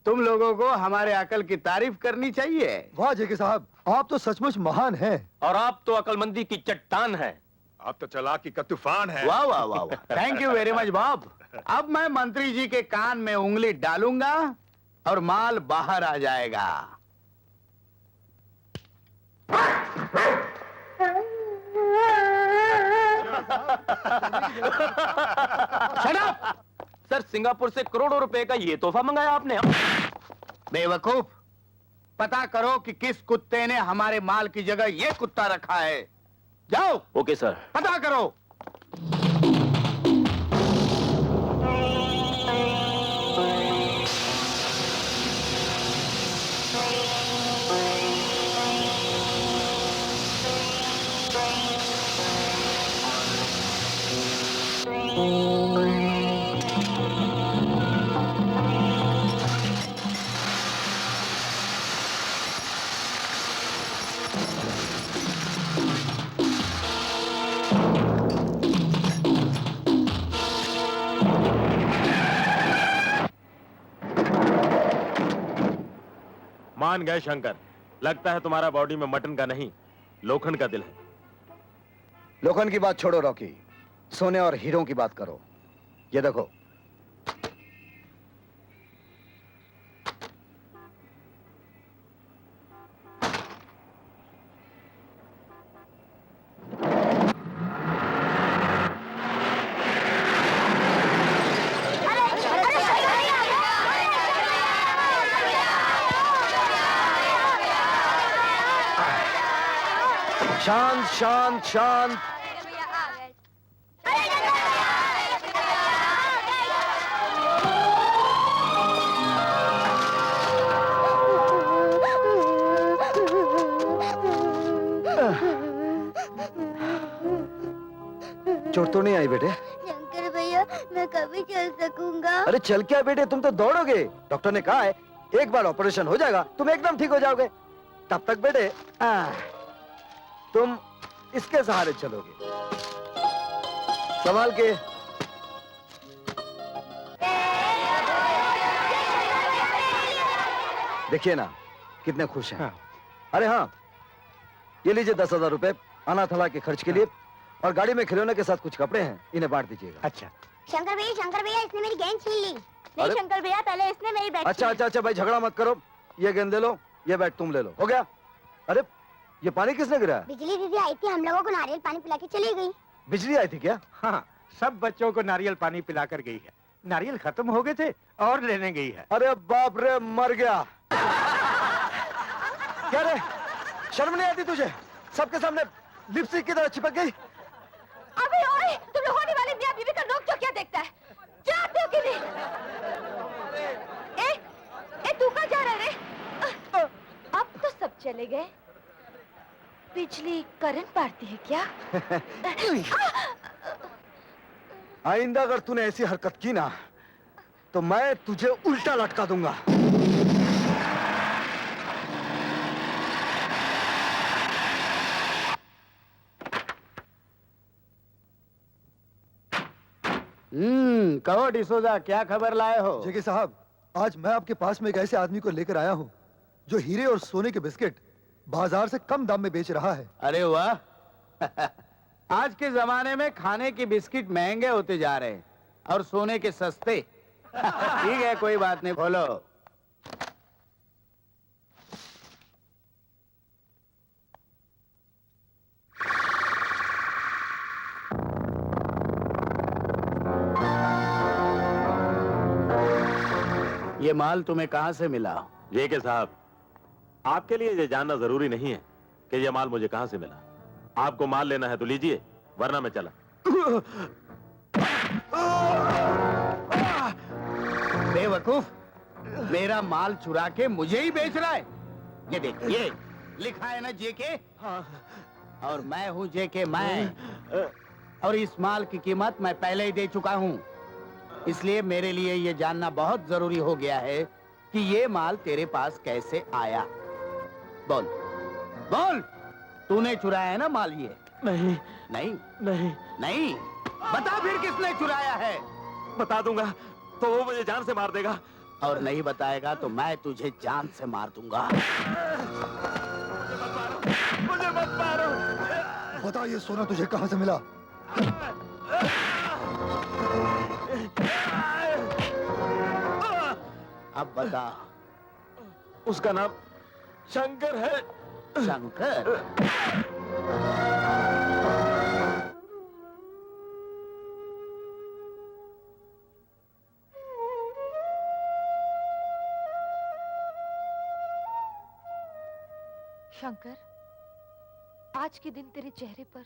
G: तुम लोगों को हमारे अकल की तारीफ करनी चाहिए।
P: वाह जेके साहब, आप तो सचमुच महान हैं।
O: और आप तो अकलमंदी की चट्टान है।
S: आप तो चालाकी का तूफान है।
G: वाह वाह वाह, thank you very much Bob. अब मैं मंत्री जी के कान में उंगली डालूंगा और माल बाहर आ जाएगा।
O: सर, सिंगापुर से करोड़ों रुपए का ये तोहफा मंगाया आपने।
G: बेवकूफ, पता करो कि किस कुत्ते ने हमारे माल की जगह ये कुत्ता रखा है। जाओ।
O: Okay sir.
G: पता करो।
S: मान गए शंकर, लगता है तुम्हारा बॉडी में मटन का नहीं लोखंड का दिल है।
P: लोखंड की बात छोड़ो रॉकी, सोने और हीरों की बात करो। ये देखो, शांत शांत शांत। चोट तो नहीं आई बेटे?
B: शंकर भैया, मैं कभी चल सकूंगा?
P: अरे चल क्या बेटे, तुम तो दौड़ोगे। डॉक्टर ने कहा है एक बार ऑपरेशन हो जाएगा तुम एकदम ठीक हो जाओगे। तब तक बेटे तुम इसके सहारे चलोगे। संभाल के। देखिए ना कितने खुश हैं। अरे हाँ, ये लीजिए 10,000 रुपए अनाथालय के खर्च के लिए, और गाड़ी में खिलौने के साथ कुछ कपड़े हैं, इन्हें बांट दीजिएगा। अच्छा
B: शंकर भैया, इसने मेरी गेंद छीन ली। नहीं शंकर भैया, पहले इसने मेरी बैट।
P: अच्छा भाई, झगड़ा मत करो। ये गेंद ले लो, ये बैट तुम ले लो। हो गया? अरे ये पानी किसने गिराया?
B: बिजली दीदी आई थी, हम लोगों को नारियल पानी पिला के चली गई।
P: बिजली आई थी क्या?
T: हाँ, सब बच्चों को नारियल पानी पिलाकर गई है। नारियल खत्म हो गए थे और लेने गई है।
P: अरे बाप रे, मर गया। क्या रे, शर्म नहीं आती तुझे? सबके सामने लिपस्टिक की तरह चिपक गई।
H: अबे ओए, तुम लोग होने वाले मियां बीवी का नोक जो क्या देखता है? जाते हो कि नहीं? तू कहाँ जा रहा है रे? अब तो सब चले गए। बिजली करंट मारती है क्या?
P: आइंदा अगर तूने ऐसी हरकत की ना तो मैं तुझे उल्टा लटका दूंगा।
G: कहो डिसोजा, क्या खबर लाए हो?
P: जेके साहब, आज मैं आपके पास में एक ऐसे आदमी को लेकर आया हूँ जो हीरे और सोने के बिस्किट बाजार से कम दाम में बेच रहा है।
G: अरे वाह। आज के जमाने में खाने के बिस्किट महंगे होते जा रहे हैं और सोने के सस्ते। ठीक है, कोई बात नहीं, खोलो। ये माल तुम्हें कहां से मिला?
S: जेके साहब, आपके लिए ये जानना जरूरी नहीं है कि ये माल मुझे कहां से मिला। आपको माल लेना है तो लीजिए, वरना मैं चला।
G: बेवकूफ, मेरा माल चुरा के मुझे ही बेच रहा है। ये देख, ये लिखा है ना जेके, और मैं हूं जेके मैं, और इस माल की कीमत मैं पहले ही दे चुका हूं। इसलिए मेरे लिए ये जानना बहुत जरूरी हो गया है कि ये माल तेरे पास कैसे आया। बोल बोल। तूने चुराया है ना माल ये?
J: नहीं
G: नहीं
J: नहीं
G: नहीं। बता फिर किसने चुराया है?
S: बता दूंगा तो वो मुझे जान से मार देगा।
G: और नहीं बताएगा तो मैं तुझे जान से मार दूंगा।
S: मुझे मत मारो।
P: बता ये सोना तुझे कहां से मिला?
G: अब बता।
S: उसका नाम शंकर है।
G: शंकर?
H: शंकर, आज के दिन तेरे चेहरे पर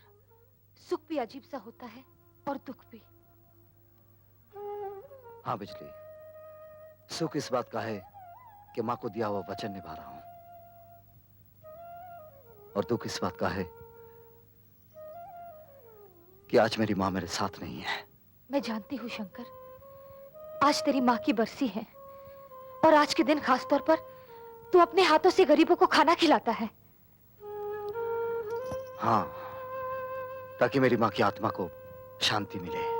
H: सुख भी अजीब सा होता है और दुख भी।
P: हाँ बिजली, सुख इस बात का है कि माँ को दिया हुआ वचन निभा रहा हूं, और दुख इस बात का है कि आज मेरी माँ मेरे साथ नहीं है।
H: मैं जानती हूँ शंकर, आज तेरी माँ की बरसी है और आज के दिन खास तौर पर तू अपने हाथों से गरीबों को खाना खिलाता है।
P: हाँ, ताकि मेरी माँ की आत्मा को शांति मिले।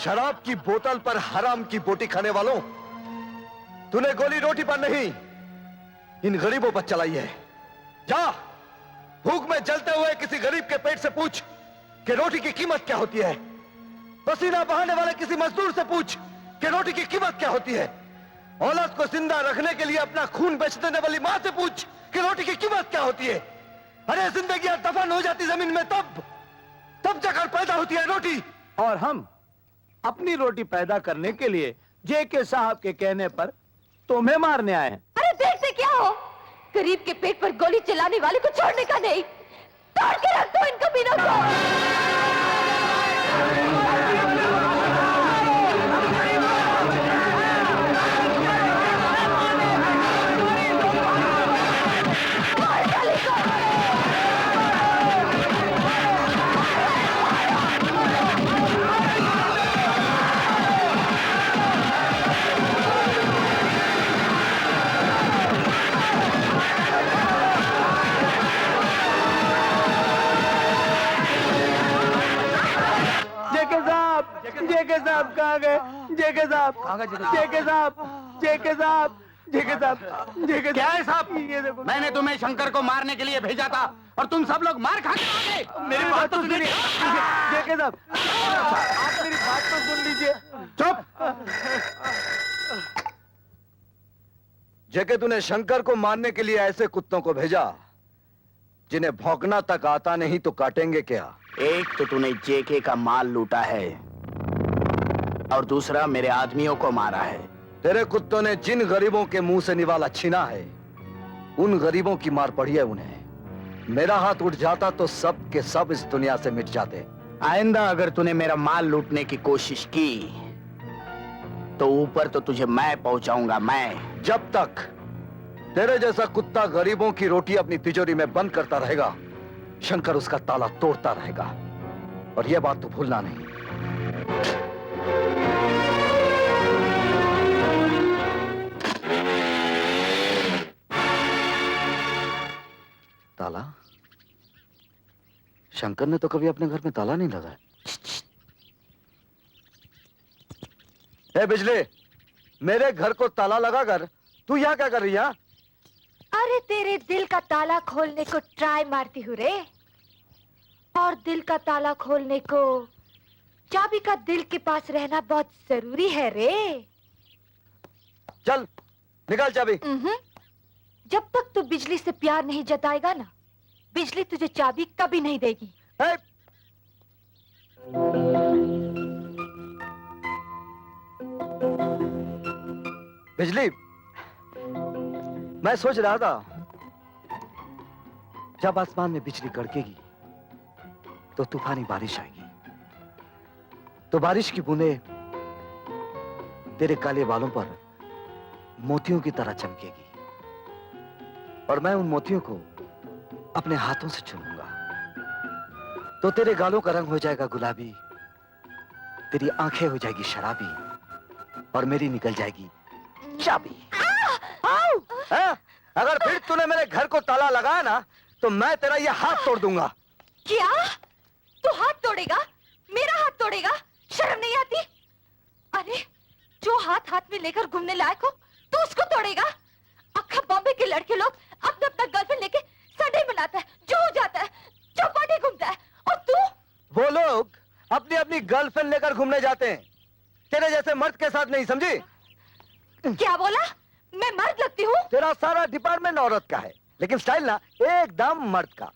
P: शराब की बोतल पर हराम की बोटी खाने वालों, तूने गोली रोटी पर नहीं, इन गरीबों पर चलाई है। जा, भूख में जलते हुए किसी गरीब के पेट से पूछ कि रोटी की कीमत क्या होती है। पसीना बहाने वाले किसी मजदूर से पूछ कि रोटी की कीमत क्या होती है। औलाद को जिंदा रखने के लिए अपना खून बेच देने वाली मां से पूछ कि रोटी की कीमत क्या होती है। अरे जिंदगी दफन हो जाती जमीन में तब जाकर पैदा होती है रोटी।
Q: और हम अपनी रोटी पैदा करने के लिए जेके साहब के कहने पर तुम्हें मारने आए हैं।
H: अरे देखते क्या हो, गरीब के पेट पर गोली चलाने वाले को छोड़ने का नहीं, तोड़ के रख दो इन कमीनों को।
Q: जेके साहब कहाँ गए? जेके साहब, जेके साहब, जेके साहब, जेके साहब, जेके
G: क्या है साहब?
Q: ये देखो,
G: मैंने तुम्हें शंकर को मारने के लिए भेजा था और तुम सब लोग मार खा के आ गए।
Q: मेरी बात तो सुनिए। जेके साहब, आप मेरी बात तो सुन लीजिए।
P: चुप। जेके, तूने शंकर को मारने के लिए ऐसे कुत्तों को भेजा जिन्हें भौंकना तक आता नहीं तो काटेंगे क्या?
G: एक तो तूने जेके का माल लूटा है और दूसरा मेरे आदमियों को मारा है।
P: तेरे कुत्तों ने जिन गरीबों के मुंह से निवाला छीना है, उन गरीबों की मार पड़ी है उन्हें। मेरा हाथ उठ जाता तो सब के सब इस दुनिया से मिट जाते।
G: आइंदा अगर तूने मेरा माल लूटने की कोशिश की तो ऊपर तो तुझे मैं पहुंचाऊंगा। मैं
P: जब तक तेरे जैसा कुत्ता गरीबों की रोटी अपनी तिजोरी में बंद करता रहेगा, शंकर उसका ताला तोड़ता रहेगा। और यह बात तो भूलना नहीं। ताला? शंकर ने तो कभी अपने घर में ताला नहीं लगाया। ए बिजली, मेरे घर को ताला लगाकर तू यहाँ क्या कर रही है?
H: अरे तेरे दिल का ताला खोलने को ट्राई मारती हूँ रे। और दिल का ताला खोलने को चाबी का दिल के पास रहना बहुत जरूरी है रे।
P: चल निकाल चाबी।
H: जब तक तू बिजली से प्यार नहीं जताएगा ना, बिजली तुझे चाबी कभी नहीं देगी।
P: बिजली, मैं सोच रहा था जब आसमान में बिजली कड़केगी तो तूफानी बारिश आएगी, तो बारिश की बूंदें तेरे काले बालों पर मोतियों की तरह चमकेगी और मैं उन मोतियों को अपने हाथों से चुनूंगा तो तेरे गालों का रंग हो जाएगा गुलाबी, तेरी आंखें हो जाएगी शराबी और मेरी निकल जाएगी चाबी। अगर फिर तूने मेरे घर को ताला लगाया ना तो मैं तेरा ये हाथ तोड़ दूंगा।
H: क्या? तू हाथ तोड़ेगा? मेरा हाथ तोड़ेगा? शर्म नहीं आती? अरे जो हाथ हाथ में लेकर घूमने लायक हो तू उसको तोड़ेगा? अक्खा बॉम्बे के लड़के लोग अपना अपना गर्लफ्रेंड लेके संडे मनाता है, जो जाता है, चौपाटी घूमता है, और तू?
P: वो लोग अपनी अपनी गर्लफ्रेंड लेकर घूमने जाते हैं, तेरे जैसे मर्द के साथ नहीं, समझी?
H: क्या बोला? मैं मर्द लगती हूँ?
P: तेरा सारा डिपार्टमेंट औरत का है, लेकिन स्टाइल ना एकदम मर्द का।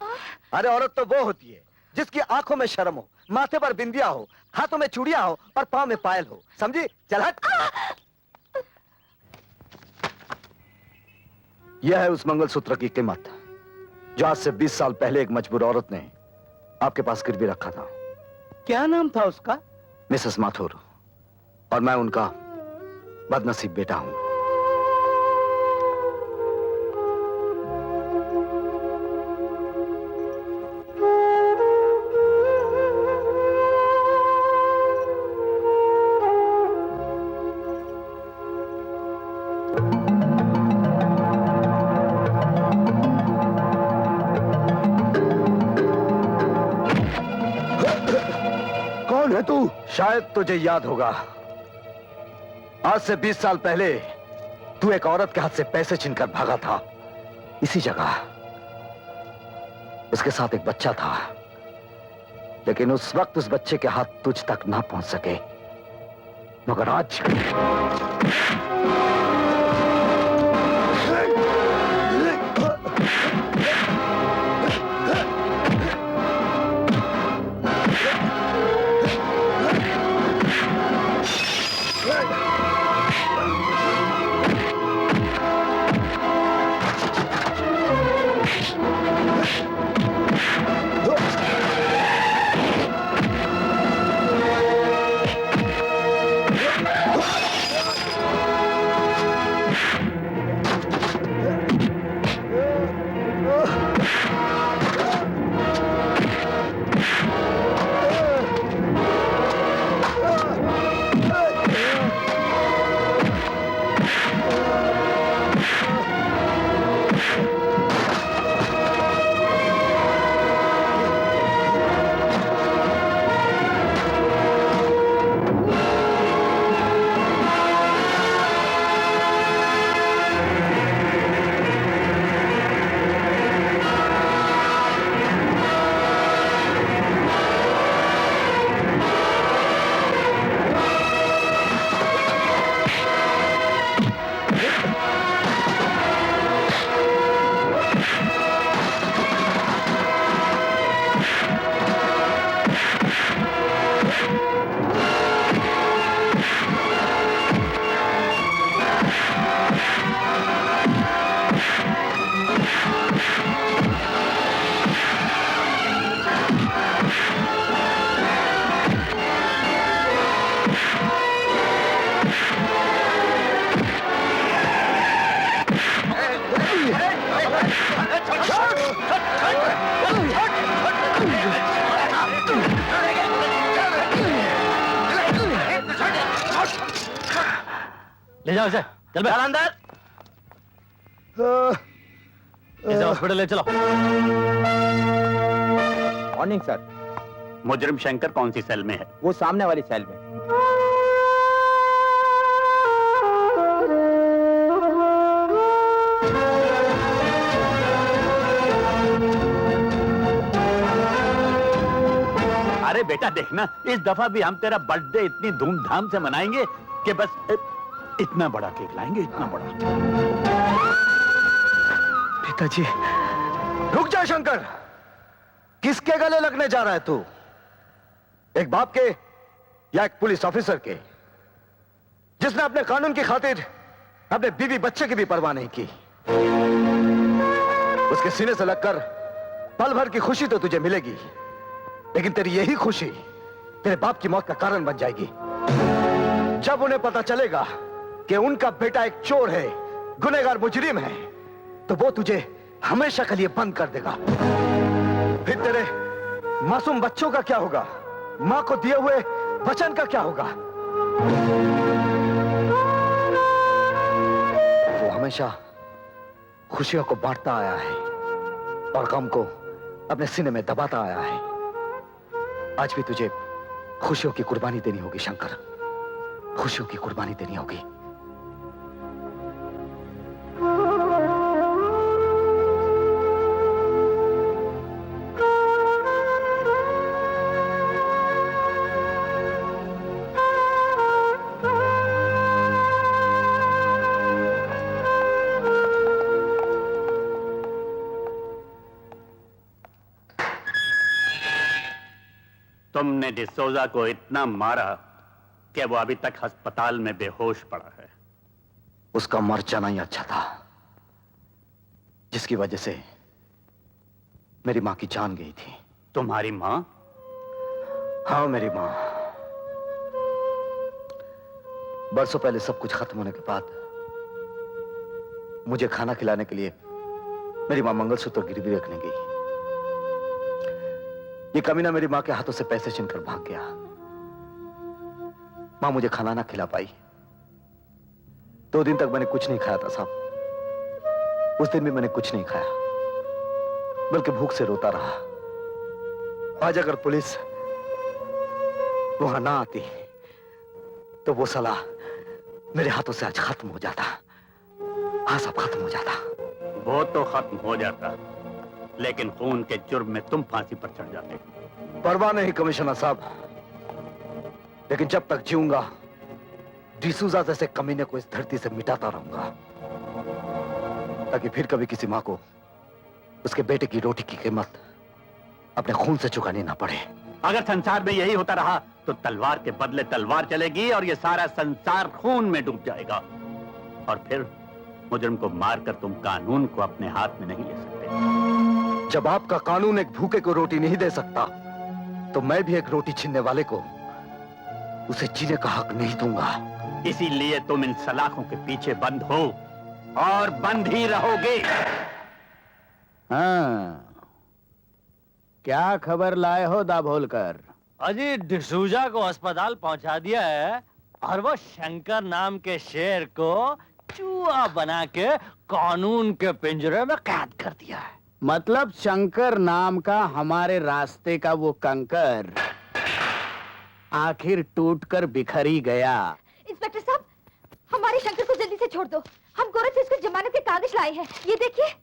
P: अरे औरत तो वो होती है जिसकी आंखों में शर्म हो, माथे पर बिंदिया हो, हाथों में चूड़ियां हो और पांव में पायल हो, समझी? चल हट। यह है उस मंगलसूत्र की कीमत जो आज से 20 साल पहले एक मजबूर औरत ने आपके पास गिरवी रखा था।
G: क्या नाम था उसका?
P: मिसेस माथुर, और मैं उनका बदनसीब बेटा हूं। कौन है तू? शायद तुझे याद होगा, आज से 20 साल पहले तू एक औरत के हाथ से पैसे छीनकर भागा था। इसी जगह उसके साथ एक बच्चा था, लेकिन उस वक्त उस बच्चे के हाथ तुझ तक ना पहुंच सके, मगर आज
C: ले जाओ इसे, चल बे।
N: अंदर।
C: इसे हॉस्पिटल ले चलो।
F: Morning sir. मुजरिम शंकर कौन सी सेल में है?
O: वो सामने वाली सेल में।
F: अरे बेटा देखना, इस दफा भी हम तेरा बर्थडे इतनी धूमधाम से मनाएंगे कि बस इतना बड़ा केक लाएंगे, इतना बड़ा।
P: पिताजी, रुक जा शंकर। किसके गले लगने जा रहा है तू? एक बाप के या एक पुलिस ऑफिसर के, जिसने अपने कानून की खातिर अपने बीवी बच्चे की भी परवाह नहीं की। उसके सीने से लगकर पल भर की खुशी तो तुझे मिलेगी, लेकिन तेरी यही खुशी तेरे बाप की मौत का कारण बन जाएगी। जब उन्हें पता चलेगा कि उनका बेटा एक चोर है, गुनहगार मुजरिम है, तो वो तुझे हमेशा के लिए बंद कर देगा। फिर तेरे मासूम बच्चों का क्या होगा? मां को दिए हुए वचन का क्या होगा? वो हमेशा खुशियों को बांटता आया है और गम को अपने सीने में दबाता आया है। आज भी तुझे खुशियों की कुर्बानी देनी होगी शंकर, खुशियों की कुर्बानी देनी होगी।
F: तुमने डिसोजा को इतना मारा कि वो अभी तक अस्पताल में बेहोश पड़ा है।
P: उसका मर जाना ही अच्छा था, जिसकी वजह से मेरी मां की जान गई थी।
F: तुम्हारी मां?
P: हाँ, मेरी मां। बरसों पहले सब कुछ खत्म होने के बाद मुझे खाना खिलाने के लिए मेरी मां मंगलसूत्र गिरवी रखने गई। ये कमीना मेरी मां के हाथों से पैसे छीनकर भाग गया। मां मुझे खाना ना खिला पाई। 2 दिन तक मैंने कुछ नहीं खाया था साहब। उस दिन भी मैंने कुछ नहीं खाया, बल्कि भूख से रोता रहा। आज अगर पुलिस वहां ना आती तो वो साला मेरे हाथों से आज खत्म हो जाता। हाँ, सब खत्म हो जाता।
F: वो तो खत्म हो जाता, लेकिन खून के जुर्म में तुम फांसी पर चढ़ जाते।
P: परवाह नहीं कमिश्नर साहब, लेकिन जब तक जीऊंगा डिसूजा जैसे कमीने को इस धरती से मिटाता रहूंगा, ताकि फिर कभी किसी मां को उसके बेटे की रोटी की कीमत अपने खून से चुकानी ना पड़े।
F: अगर संसार में यही होता रहा तो तलवार के बदले तलवार चलेगी और ये सारा संसार खून में डूब जाएगा, और फिर मुजरिम को मारकर तुम कानून को अपने हाथ में नहीं ले सकते।
P: जब आपका कानून एक भूखे को रोटी नहीं दे सकता, तो मैं भी एक रोटी छीनने वाले को उसे जीने का हक नहीं दूंगा।
F: इसीलिए तुम इन सलाखों के पीछे बंद हो और बंद ही रहोगे।
G: हाँ, क्या खबर लाए हो दाभोलकर?
A: अजी डिसूजा को अस्पताल पहुंचा दिया है और वो शंकर नाम के शेर को चूहा बना के कानून के पिंजरे में कैद कर दिया है।
G: मतलब शंकर नाम का हमारे रास्ते का वो कंकर आखिर टूटकर बिखर ही गया।
H: इंस्पेक्टर साहब, हमारे शंकर को जल्दी से छोड़ दो। हम गोरख से इसको जमानत के कागज लाए हैं, ये देखिए।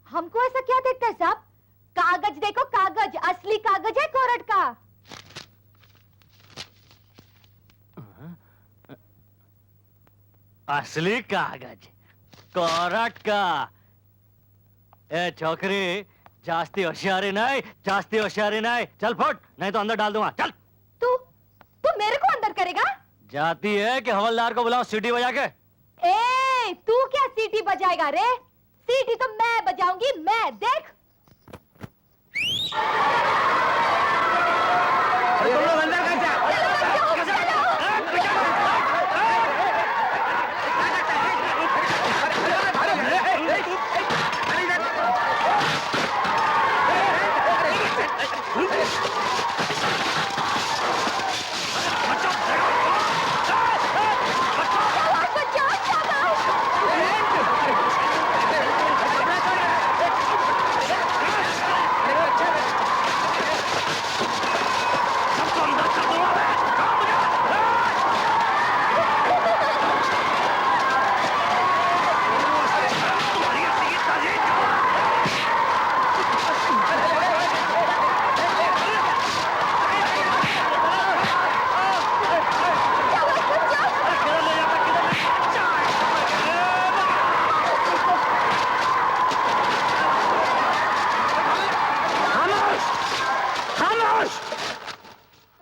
H: हमको ऐसा क्या देखता है साहब? कागज देखो, कागज, असली कागज है कोर्ट का।
A: असली कागज कोर्ट का। ए छोकरी, जास्ती होशियारी नहीं, जास्ती होशियारी नहीं। चल फुट, नहीं तो अंदर डाल दूंगा। चल।
H: तू मेरे को अंदर करेगा?
A: जाती है कि हवलदार को बुलाओ सीटी बजा के।
H: ए, तू क्या सीटी बजाएगा रे? सीटी तो मैं बजाऊंगी, मैं। देख।
R: तुम लोग अंदर कैसे?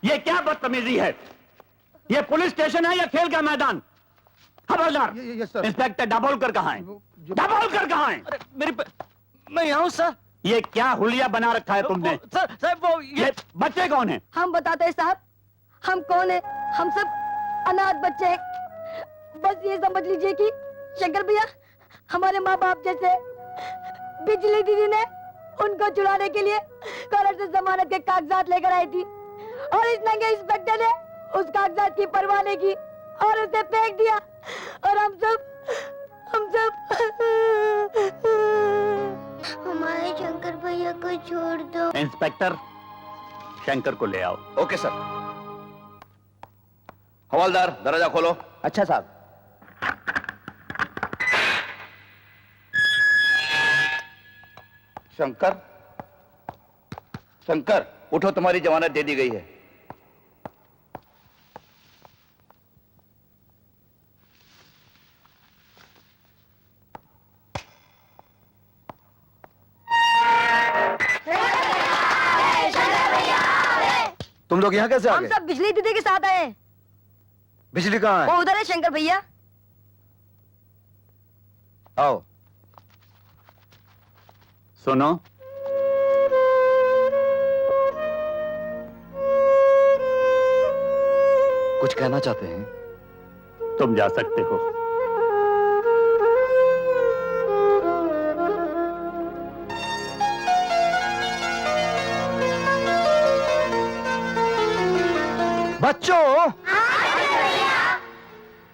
F: ये क्या बदतमीजी है? ये पुलिस स्टेशन है या खेल का मैदान? खबरदार! इंस्पेक्टर दाभोलकर कहाँ है? दाभोलकर कहाँ है?
C: मैं यहाँ हूँ सर।
F: ये क्या हुलिया बना रखा है तुमने?
C: सर वो
F: ये बच्चे कौन है?
L: हम बताते हैं साहब, हम कौन है? हम सब अनाथ बच्चे हैं। बस ये समझ लीजिए कि शंकर भैया हमारे माँ बाप जैसे। बिजली दीदी ने उनको चुराने के लिए कोर्ट से जमानत के कागजात लेकर आई थी और इस नंगे इंस्पेक्टर ने उस कागजात की परवाह नहीं की और उसे फेंक दिया। और हम सब
B: हमारे शंकर भैया को छोड़ दो।
F: इंस्पेक्टर, शंकर को ले आओ।
P: Okay sir. हवलदार, दरवाजा खोलो।
G: अच्छा साहब।
P: शंकर, शंकर उठो, तुम्हारी जमानत दे दी गई है। तुम लोग यहाँ कैसे आ
L: हम
P: गए?
L: सब बिजली दीदी के साथ आए हैं।
P: बिजली कहाँ है?
L: वो उधर है शंकर भैया।
P: आओ।
F: सुनो,
P: कुछ कहना चाहते हैं?
F: तुम जा सकते हो।
P: बच्चों,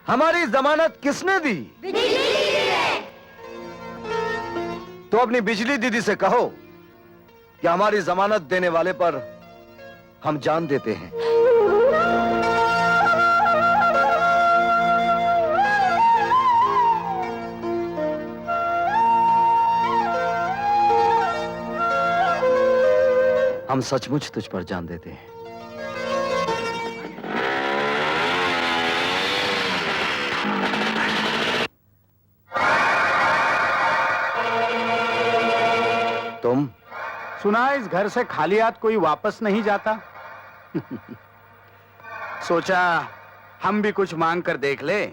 P: हमारी जमानत किसने दी? तो अपनी बिजली दीदी से कहो कि हमारी जमानत देने वाले पर हम जान देते हैं। हम सचमुच तुझ पर जान देते हैं। तुम?
R: सुना इस घर से खाली हाथ कोई वापस नहीं जाता। सोचा हम भी कुछ मांग कर देख ले।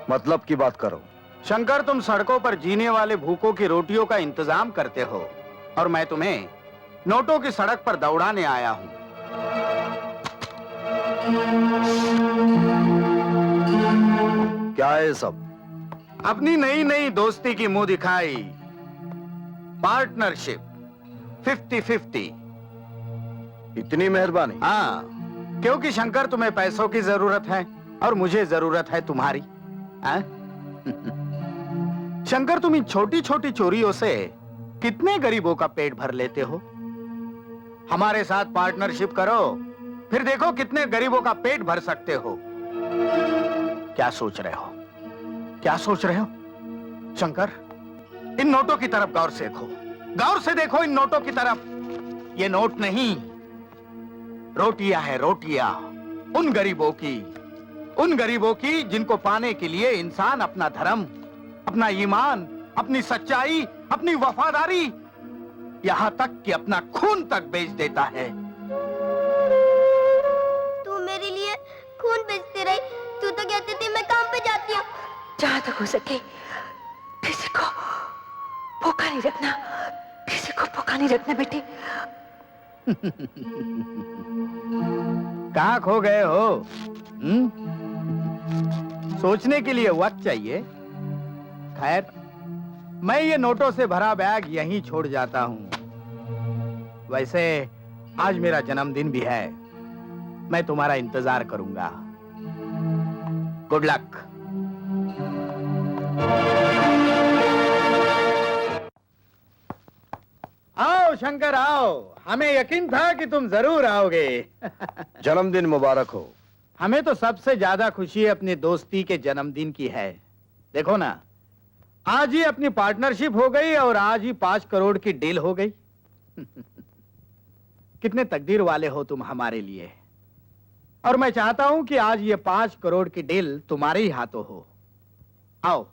P: मतलब की बात करो।
R: शंकर, तुम सड़कों पर जीने वाले भूखों की रोटियों का इंतजाम करते हो और मैं तुम्हें नोटों की सड़क पर दौड़ाने आया हूं।
P: क्या है सब?
R: अपनी नई नई दोस्ती की मुंह दिखाई, पार्टनरशिप 50-50।
P: इतनी मेहरबानी।
R: हाँ, क्योंकि शंकर तुम्हें पैसों की जरूरत है और मुझे जरूरत है तुम्हारी। शंकर, तुम इन छोटी छोटी चोरियों से कितने गरीबों का पेट भर लेते हो। हमारे साथ पार्टनरशिप करो, फिर देखो कितने गरीबों का पेट भर सकते हो। क्या सोच रहे हो? क्या सोच रहे हो? शंकर, इन नोटों की तरफ गौर से देखो। गौर से देखो इन नोटों की तरफ। ये नोट नहीं, रोटियां है, रोटियां। उन गरीबों की जिनको पाने के लिए इंसान अपना धर्म, अपना ईमान, अपनी सच्चाई, अपनी वफादारी, यहां तक कि अपना खून तक बेच देता है।
B: तू मेरे लिए खून बेचती रही। तू तो कहती थी मैं काम पे जाती हूँ।
H: जहां तक हो सके किसी को भूखा नहीं रखना, किसी को भूखा नहीं रखना बेटे।
R: कहां खो गए हो? सोचने के लिए वक्त चाहिए। खैर, मैं ये नोटों से भरा बैग यहीं छोड़ जाता हूं। वैसे आज मेरा जन्मदिन भी है। मैं तुम्हारा इंतजार करूंगा। Good luck. आओ शंकर, आओ। हमें यकीन था कि तुम जरूर आओगे।
P: जन्मदिन मुबारक हो।
R: हमें तो सबसे ज्यादा खुशी अपनी दोस्ती के जन्मदिन की है। देखो ना, आज ही अपनी पार्टनरशिप हो गई और आज ही 5 करोड़ की डील हो गई। कितने तकदीर वाले हो तुम हमारे लिए। और मैं चाहता हूं कि आज ये 5 करोड़ की डील तुम्हारे ही हाथों हो। आओ,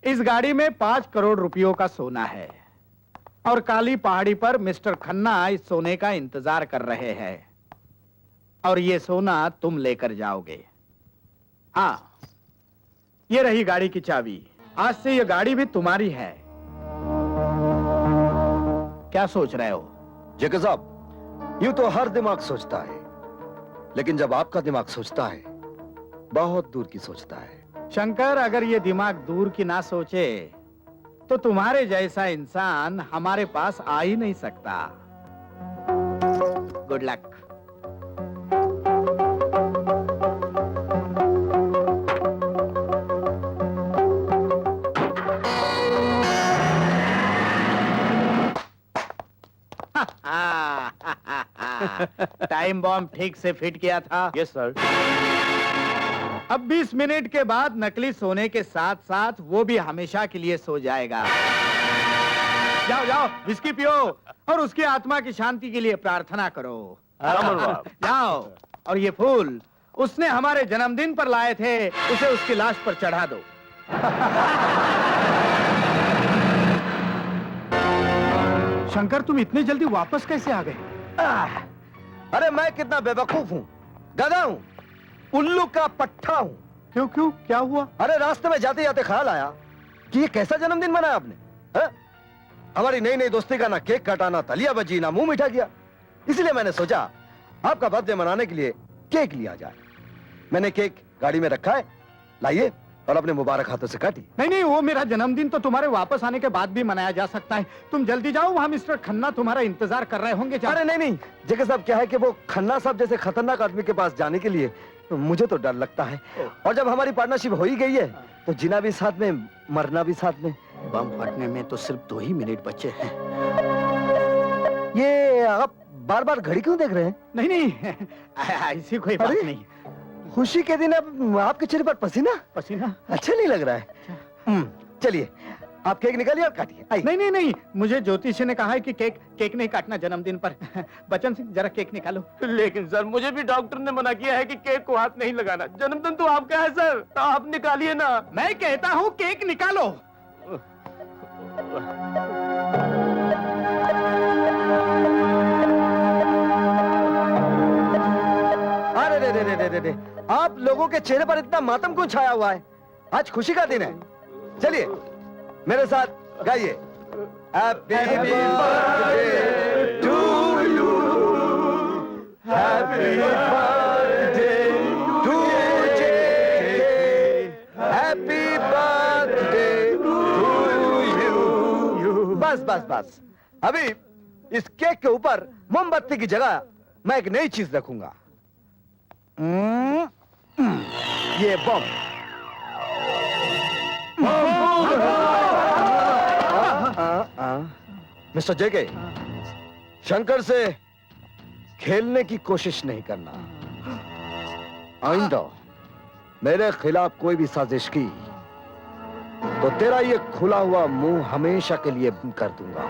R: इस गाड़ी में 5 करोड़ रुपयों का सोना है।
Q: और काली पहाड़ी पर मिस्टर खन्ना इस सोने का इंतजार कर रहे हैं और ये सोना तुम लेकर जाओगे। हाँ, ये रही गाड़ी की चाबी। आज से ये गाड़ी भी तुम्हारी है। क्या सोच रहे हो?
P: जेके साहब, यूं तो हर दिमाग सोचता है, लेकिन जब आपका दिमाग सोचता है, बहुत दूर की सोचता है।
Q: शंकर, अगर ये दिमाग दूर की ना सोचे तो तुम्हारे जैसा इंसान हमारे पास आ ही नहीं सकता। Good luck. टाइम बॉम्ब ठीक से फिट किया था?
O: Yes sir.
Q: अब 20 मिनट के बाद नकली सोने के साथ साथ वो भी हमेशा के लिए सो जाएगा। जाओ जाओ, विस्की पियो और उसकी आत्मा की शांति के लिए प्रार्थना करो। जाओ, और ये फूल उसने हमारे जन्मदिन पर लाए थे, उसे उसकी लाश पर चढ़ा दो। शंकर, तुम इतनी जल्दी वापस कैसे आ गए?
P: अरे मैं कितना बेवकूफ हूँ, गधा हूँ, उल्लू का पट्टा हूँ।
Q: क्यों क्यों, क्या हुआ?
P: अरे रास्ते में जाते जाते ख्याल आया कि ये कैसा जन्मदिन मनाया आपने, है? हमारी नई नई दोस्ती का ना केक काटा, ना तलिया बजी, ना मुंह मीठा किया। इसलिए मैंने सोचा आपका बर्थडे मनाने के लिए केक लिया जाए। मैंने केक गाड़ी में रखा है, लाइए, और अपने मुबारक हाथों से काटिए।
Q: नहीं नहीं, वो मेरा जन्मदिन तो तुम्हारे वापस आने के बाद भी मनाया जा सकता है। तुम जल्दी जाओ, वहाँ मिस्टर खन्ना तुम्हारा इंतजार कर रहे होंगे।
P: अरे नहीं नहीं जेके साहब, क्या है कि वो खन्ना साहब जैसे खतरनाक आदमी के पास जाने के लिए मुझे तो डर लगता है। और जब हमारी पार्टनरशिप हो ही गई है तो जीना भी साथ में, मरना भी साथ में।
Q: बम फटने में तो सिर्फ 2 ही मिनट बचे हैं।
P: ये आप बार बार घड़ी क्यों देख रहे हैं?
Q: नहीं नहीं, ऐसी कोई बात नहीं।
P: खुशी के दिन अब आपके चेहरे पर पसीना
Q: पसीना अच्छा
P: नहीं लग रहा है। चलिए, आप केक निकालिए और काटिए।
Q: नहीं नहीं नहीं, मुझे ज्योतिषी ने कहा है कि केक नहीं काटना जन्मदिन पर। बच्चन सिंह, जरा केक निकालो।
O: लेकिन सर, मुझे भी डॉक्टर ने मना किया है कि केक को हाथ नहीं लगाना। जन्मदिन तो आपका है सर, तो आप निकालिए ना।
Q: मैं कहता हूँ केक निकालो।
P: अरे रे रे रे रे रे, आप लोगों के चेहरे पर इतना मातम क्यों छाया हुआ है? आज खुशी का दिन है। चलिए मेरे साथ गाइए। Happy birthday to you, happy birthday to JK, happy birthday to you. बस बस बस, अभी इस केक के ऊपर मोमबत्ती की जगह मैं एक नई चीज रखूंगा। ये बम। मिस्टर जेके, शंकर से खेलने की कोशिश नहीं करना। आइंदा मेरे खिलाफ कोई भी साजिश की तो तेरा ये खुला हुआ मुंह हमेशा के लिए बंद कर दूंगा।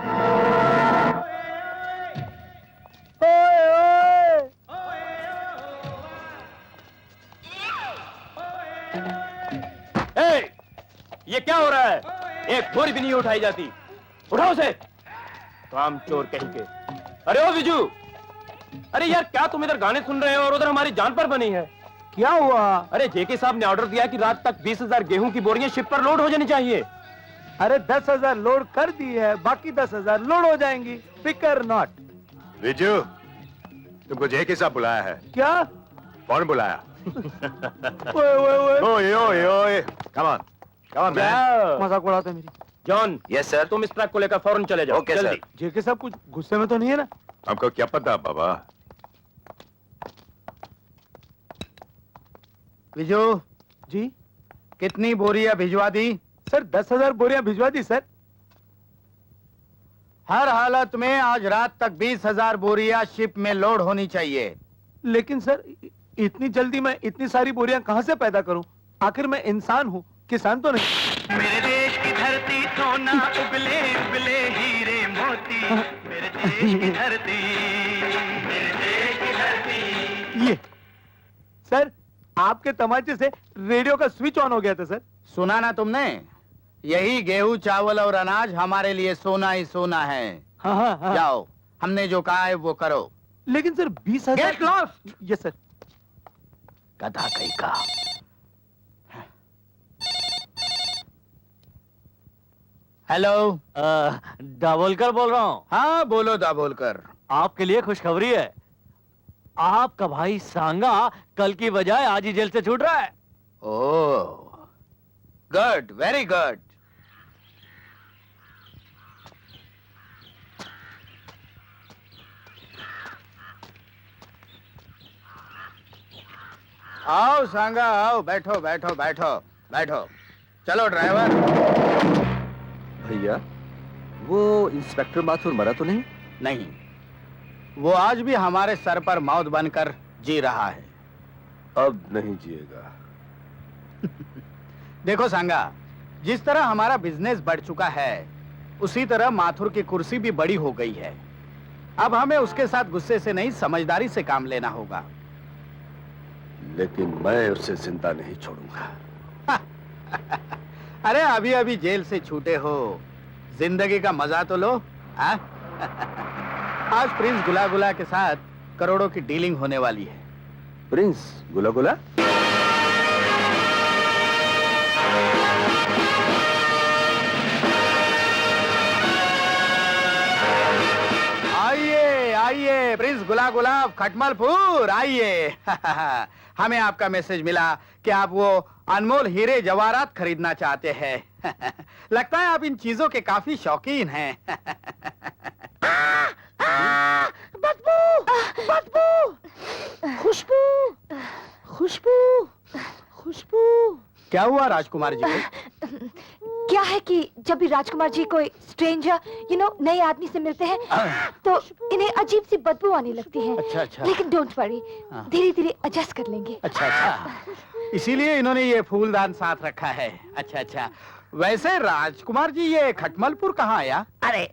O: ये क्या हो रहा है? एक बोरी भी नहीं उठाई जाती। उठाओ से। काम चोर कहीं के। अरे ओ विजू, अरे यार, क्या तुम इधर गाने सुन रहे हो और उधर हमारी जान पर बनी है?
Q: क्या हुआ?
O: अरे जेके साहब ने ऑर्डर दिया कि रात तक 20,000 गेहूं की बोरियां शिप पर लोड हो जानी चाहिए।
Q: अरे 10,000 लोड कर दी है, बाकी 10,000 लोड हो जाएंगी। फिकर नॉट।
S: विजू, तुमको जेके साहब बुलाया है।
Q: क्या?
S: कौन बुलाया?
Q: ओए
S: ओए ओए, कम ऑन मैन।
Q: मजाक उड़ाते मेरी।
O: जॉन।
S: Yes sir.
O: तुम इस ट्रक को लेकर फौरन चले जाओ।
S: Okay sir.
Q: जेके साहब कुछ गुस्से में तो नहीं है ना?
S: हमको क्या पता बाबा।
Q: विजू जी, कितनी बोरियां भिजवा दी? सर 10,000 बोरियां भिजवा दी सर। हर हालत में आज रात तक 20,000 बोरियां शिप में लोड होनी चाहिए। लेकिन सर, इतनी जल्दी मैं इतनी सारी बोरियां कहां से पैदा करूं? आखिर मैं इंसान हूं, किसान तो नहीं।
U: मेरे देश की धरती सोना उगले उगले हीरे मोती, मेरे देश की धरती, मेरे देश की धरती।
Q: ये सर, आपके तमाचे से रेडियो का स्विच ऑन हो गया था सर। सुना ना तुमने? यही गेहूं चावल और अनाज हमारे लिए सोना ही सोना है।
J: हाँ।
Q: जाओ, हमने जो कहा है वो करो।
J: लेकिन sir 20,000।
Q: Get lost.
J: Yes sir.
Q: गधा कहीं का। हेलो,
A: दाभोलकर बोल रहा हूँ।
Q: हाँ बोलो दाभोलकर।
A: आपके लिए खुशखबरी है। आपका भाई सांगा कल की बजाय आज ही जेल से छूट रहा है।
Q: ओह, गुड, वेरी गुड। आओ सांगा, आओ, बैठो बैठो बैठो बैठो। चलो ड्राइवर।
P: भैया, वो इंस्पेक्टर माथुर मरा तो नहीं?
Q: नहीं, वो आज भी हमारे सर पर मौत बनकर जी रहा है।
P: अब नहीं जिएगा।
Q: देखो सांगा, जिस तरह हमारा बिजनेस बढ़ चुका है, उसी तरह माथुर की कुर्सी भी बड़ी हो गई है। अब हमें उसके साथ गुस्से से नहीं, समझदारी से काम लेना होगा।
P: लेकिन मैं उसे जिंदा नहीं छोड़ूंगा।
Q: अरे अभी अभी जेल से छूटे हो, जिंदगी का मजा तो लो। आज प्रिंस गुला गुला के साथ करोड़ों की डीलिंग होने वाली है।
P: प्रिंस गुला गुला?
Q: आइए आइए प्रिंस गुला गुलाब खटमलपुर, आइए। हमें आपका मैसेज मिला कि आप वो अनमोल हीरे जवाहरात खरीदना चाहते हैं। लगता है आप इन चीजों के काफी शौकीन हैं।
L: बदबू, बदबू, खुशबू, खुशबू, खुशबू।
Q: क्या हुआ राजकुमार जी को?
H: क्या है कि जब भी राजकुमार जी कोई स्ट्रेंजर नए आदमी से मिलते हैं तो इन्हें अजीब सी बदबू आने लगती है।
Q: अच्छा अच्छा।
H: लेकिन डोंट वरी, धीरे धीरे एडजस्ट कर लेंगे।
Q: अच्छा अच्छा, इसीलिए इन्होंने ये फूलदान साथ रखा है। अच्छा अच्छा। वैसे राजकुमार जी, ये खटमलपुर कहाँ आया?
E: अरे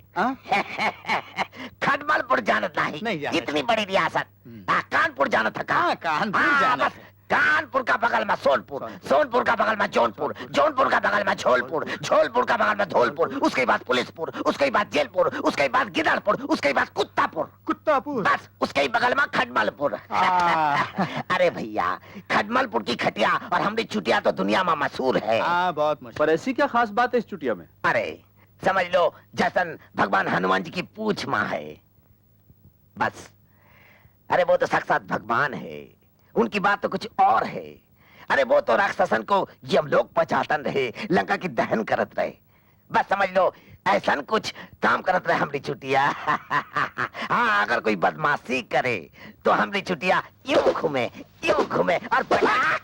E: खटमलपुर जाना नहीं
Q: जाना।
E: इतनी बड़ी रियासत। कानपुर जाना था।
Q: कानपुर जाना।
E: कानपुर का बगल में सोनपुर, सोनपुर का बगल में जौनपुर, जौनपुर का बगल में झोलपुर, झोलपुर का बगल में धौलपुर, उसके बाद पुलिसपुर, उसके बाद जेलपुर, उसके बाद गिदड़पुर, उसके बाद कुत्तापुर,
Q: कुत्तापुर,
E: बस उसके बगल में खटमलपुर। अरे भैया, खटमलपुर की खटिया और हमारी चुटिया तो दुनिया में मशहूर है।
Q: बहुत मशहूर।
P: पर ऐसी क्या खास बात है इस चुटिया में?
E: अरे समझ लो जैसन भगवान हनुमान जी की पूछ माँ है, बस। अरे वो तो साक्षात भगवान है, उनकी बात तो कुछ और है। अरे वो तो राक्षसन को यमलोक पहुंचातन रहे, लंका की दहन करत रहे। बस समझ लो ऐसा कुछ काम करत रहे हमारी चुटिया। हाँ, अगर कोई बदमाशी करे तो हमारी चुटिया यूं घूमे और पटाक।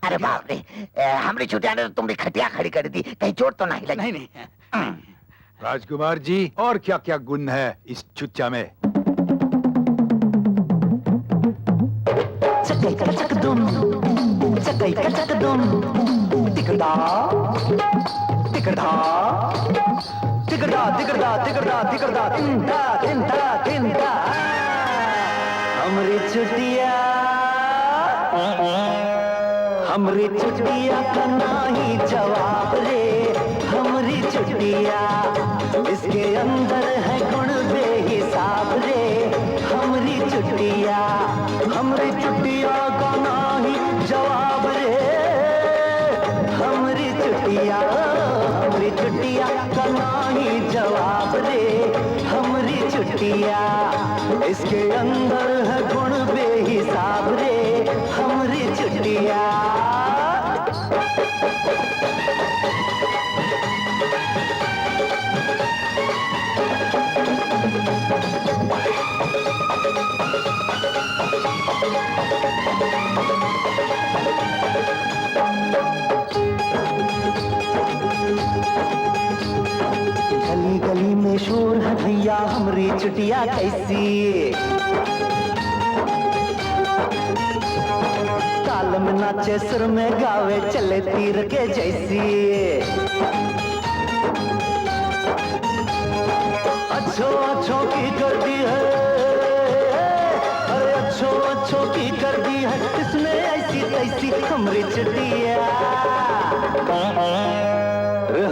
E: अरे बाप रे, हमारी चुटिया ने तो तुम्हारी खटिया खड़ी कर दी, कहीं चोट तो नहीं लगी?
Q: नहीं।
V: राजकुमार जी, और क्या क्या गुण है इस चुच्चा में?
U: चकई का चक दुम, चकई का चक दुम, टिकड़ा टिकड़ा टिकड़ा टिकड़ा टिकड़ा टिकड़ा तिंदा तिंदा तिंदा। हमरी चुटिया का नाही जवाब रे, हमरी चुटिया इसके अंदर है गुण बेहिसाब रे। हमरी चुटिया का नाही जवाब रे, हमरी चुटिया का नाही जवाब रे। हमरी चुटिया इसके अंदर है गुण बेहिसाब रे, हमरी चुटिया। गली गली में शोर है भैया, हमरी चुटिया कैसी। ताल में नाचे, सुर में गावे, चले तीर के जैसी। अच्छों की कर दी है, अरे अच्छों की कर दी है, इसमें ऐसी तैसी हमरी चुटिया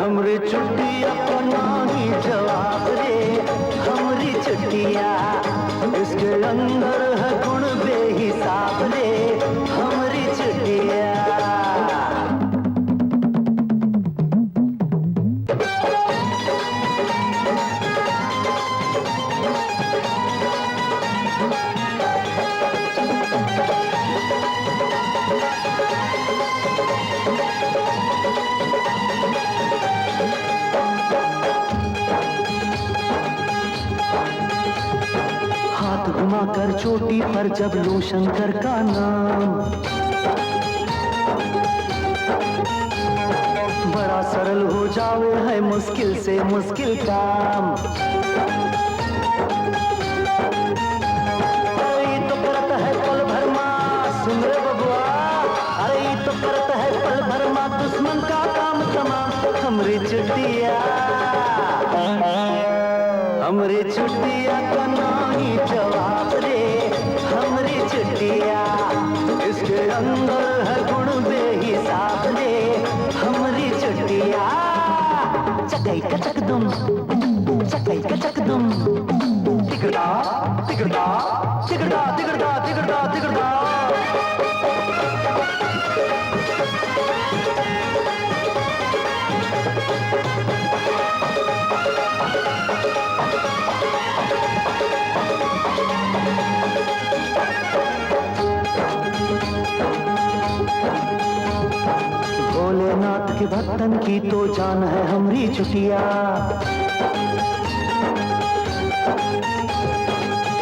U: हमरी चुटिया को नाही जवाब रे हमरी चुटिया इसके अंदर है गुण बेहिसाब रे हमरी चुटिया घुमाकर चोटी पर जब लूं शंकर का नाम बड़ा सरल हो जावे है मुश्किल से मुश्किल काम अरे ये तो करत है पल भर मां सुन रे बबुआ अरे ये तो करत है पल भर मां दुश्मन का काम तमाम हमरी चुटिया हमरी चुटिया का नाही जवाब रे हमरी चुटिया इसके अंदर है गुण बेहिसाब रे हमरी चुटिया चकई का चकदुम चकई का चकदुम तिगड़ा तिगड़ा तिगड़ा तिगड़ा तिगड़ा तिगड़ा भोलेनाथ के भक्तन की तो जान है हमरी चुटिया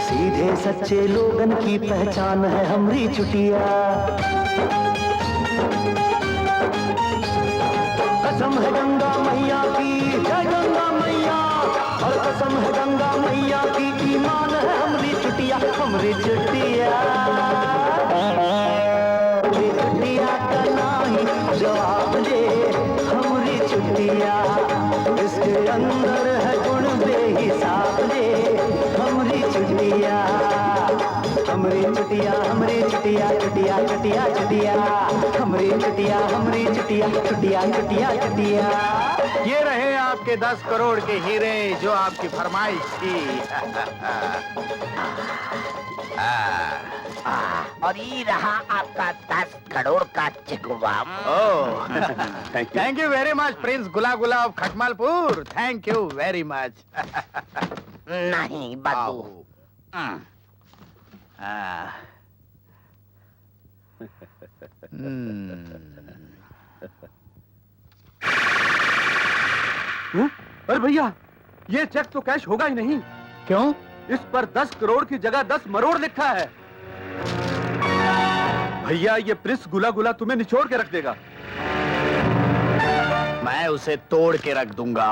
U: सीधे सच्चे लोगन की पहचान है हमरी चुटिया कसम है गंगा मैया की जय गंगा मैया और कसम है गंगा मैया की ईमान है हमरी चुटिया हमरी चुटिया का नाही जवाब दे हमरी चुटिया इसके अंदर है गुण बेहिसाब दे हमरी चुटिया हमरी चुटिया हमरी चुटिया चुटिया चुटिया चुटिया हमरी चुटिया हमरी चुटिया चुटिया चुटिया चुटिया
Q: ये रहे आपके 10 करोड़ के हीरे जो आपकी फरमाइश थी।
E: और ये रहा आपका 10 करोड़ का चिकवा।
Q: Thank you very much prince Gula Gula of Khatmalpur. Thank you very much.
E: नहीं बाबू।
R: अरे भैया ये चेक तो कैश होगा ही नहीं।
Q: क्यों?
R: इस पर 10 करोड़ की जगह 10 मरोड़ लिखा है। भैया ये प्रिंस गुला गुला तुम्हें निचोड़ के रख देगा।
Q: मैं उसे तोड़ के रख दूंगा।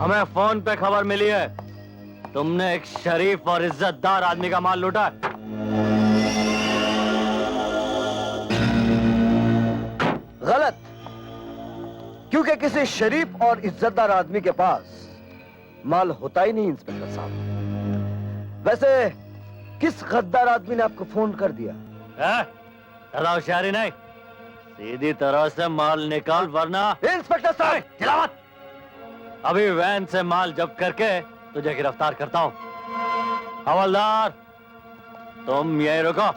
A: हमें फोन पे खबर मिली है तुमने एक शरीफ और इज्जतदार आदमी का माल लूटा।
P: गलत, क्योंकि किसी शरीफ और इज्जतदार आदमी के पास माल होता ही नहीं इंस्पेक्टर साहब। वैसे किस गद्दार आदमी ने आपको फोन कर दिया?
A: ज्यादा होशियारी नहीं, सीधी तरह से माल निकाल वरना।
P: इंस्पेक्टर साहब
A: चिल्ला मत। अभी वैन से माल जब्त करके तुझे गिरफ्तार करता हूं। हवलदार तुम यहीं रुको,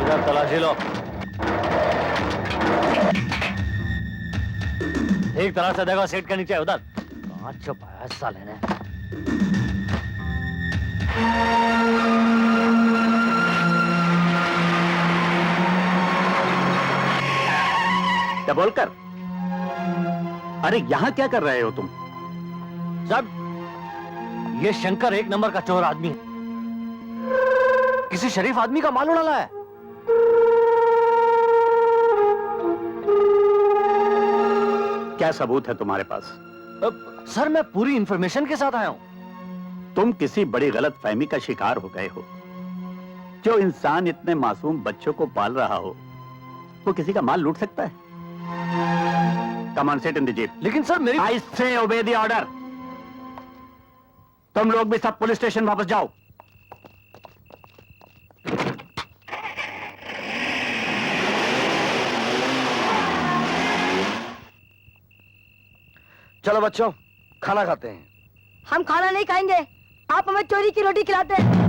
A: इधर तलाशी लो। एक तरह से देखो सीट के नीचे उधर। कहां छुपाया साले ने?
F: क्या बोलकर? अरे यहां क्या कर रहे हो तुम?
A: साहब ये शंकर एक नंबर का चोर आदमी है, किसी शरीफ आदमी का माल उड़ा है।
F: क्या सबूत है तुम्हारे पास?
A: सर मैं पूरी इंफॉर्मेशन के साथ आया हूं।
F: तुम किसी बड़ी गलत फहमी का शिकार हो गए हो। जो इंसान इतने मासूम बच्चों को पाल रहा हो वो किसी का माल लूट सकता है? Come on, sit in the jeep.
P: लेकिन सर मेरी
F: आई से ओबे द ऑर्डर। तुम लोग भी सब पुलिस स्टेशन वापस जाओ।
P: चलो बच्चों, खाना खाते हैं।
L: हम खाना नहीं खाएंगे, आप हमें चोरी की रोटी खिलाते हैं।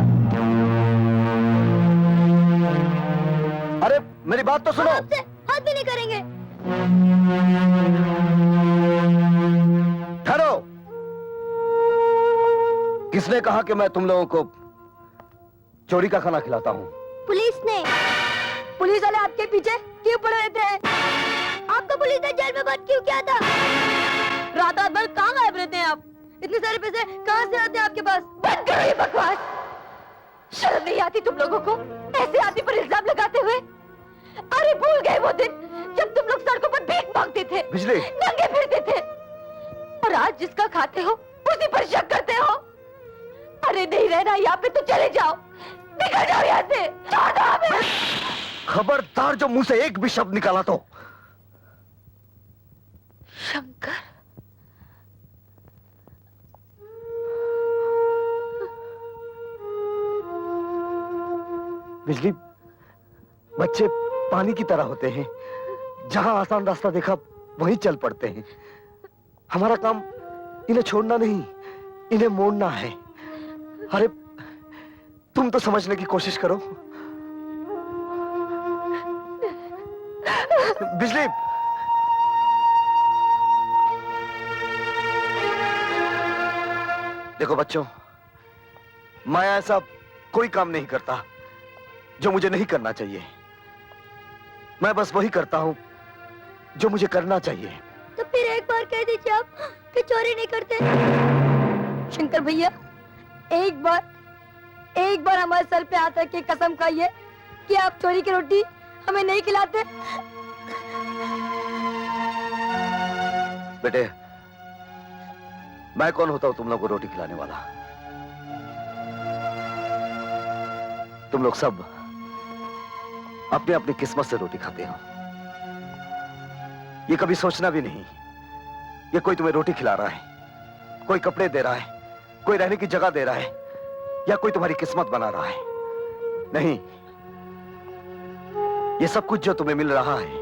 P: अरे मेरी बात तो सुनो।
B: हम आपसे हाथ भी नहीं करेंगे।
P: ठहरो। किसने कहा कि मैं तुम लोगों को चोरी का खाना खिलाता हूँ?
B: पुलिस ने।
L: पुलिस वाले आपके पीछे क्यों पड़े रहते हैं?
B: आपको पुलिस ने जेल में बंद क्यों किया था?
L: रात रात भर कहाँ गायब रहते हैं आप? इतने सारे पैसे कहाँ से आते हैं आपके पास? बंद करो ये बकवास। शर्म नहीं आती तुम लोगों को ऐसे आदमी पर इल्जाम लगाते हुए? अरे भूल गए वो दिन जब तुम लोग सड़कों पर भीख मांगते थे,
P: बिजली,
L: नंगे फिरते थे, और आज जिसका खाते हो उसी पर शक करते हो। अरे नहीं रहना यहाँ पे तो चले जाओ, निकल जाओ यहाँ से। छोड़ दो हमें।
P: खबरदार जो मुंह से एक भी शब्द निकाला तो।
L: शंकर,
P: बिजली, बच्चे पानी की तरह होते हैं, जहां आसान रास्ता देखा वहीं चल पड़ते हैं। हमारा काम इन्हें छोड़ना नहीं, इन्हें मोड़ना है। अरे तुम तो समझने की कोशिश करो। बिजली, देखो बच्चों, मैं ऐसा कोई काम नहीं करता जो मुझे नहीं करना चाहिए। मैं बस वही करता हूं जो मुझे करना चाहिए।
B: तो फिर एक बार कह दीजिए आप कि चोरी नहीं करते।
L: शंकर भैया, एक बार हमारे सर पे हाथ रख के कसम खाइए कि आप चोरी की रोटी हमें नहीं खिलाते।
P: बेटे, मैं कौन होता हूं तुम लोग को रोटी खिलाने वाला? तुम लोग सब अपनी अपनी किस्मत से रोटी खाते हो। ये कभी सोचना भी नहीं ये कोई तुम्हें रोटी खिला रहा है, कोई कपड़े दे रहा है, कोई रहने की जगह दे रहा है, या कोई तुम्हारी किस्मत बना रहा है। नहीं, ये सब कुछ जो तुम्हें मिल रहा है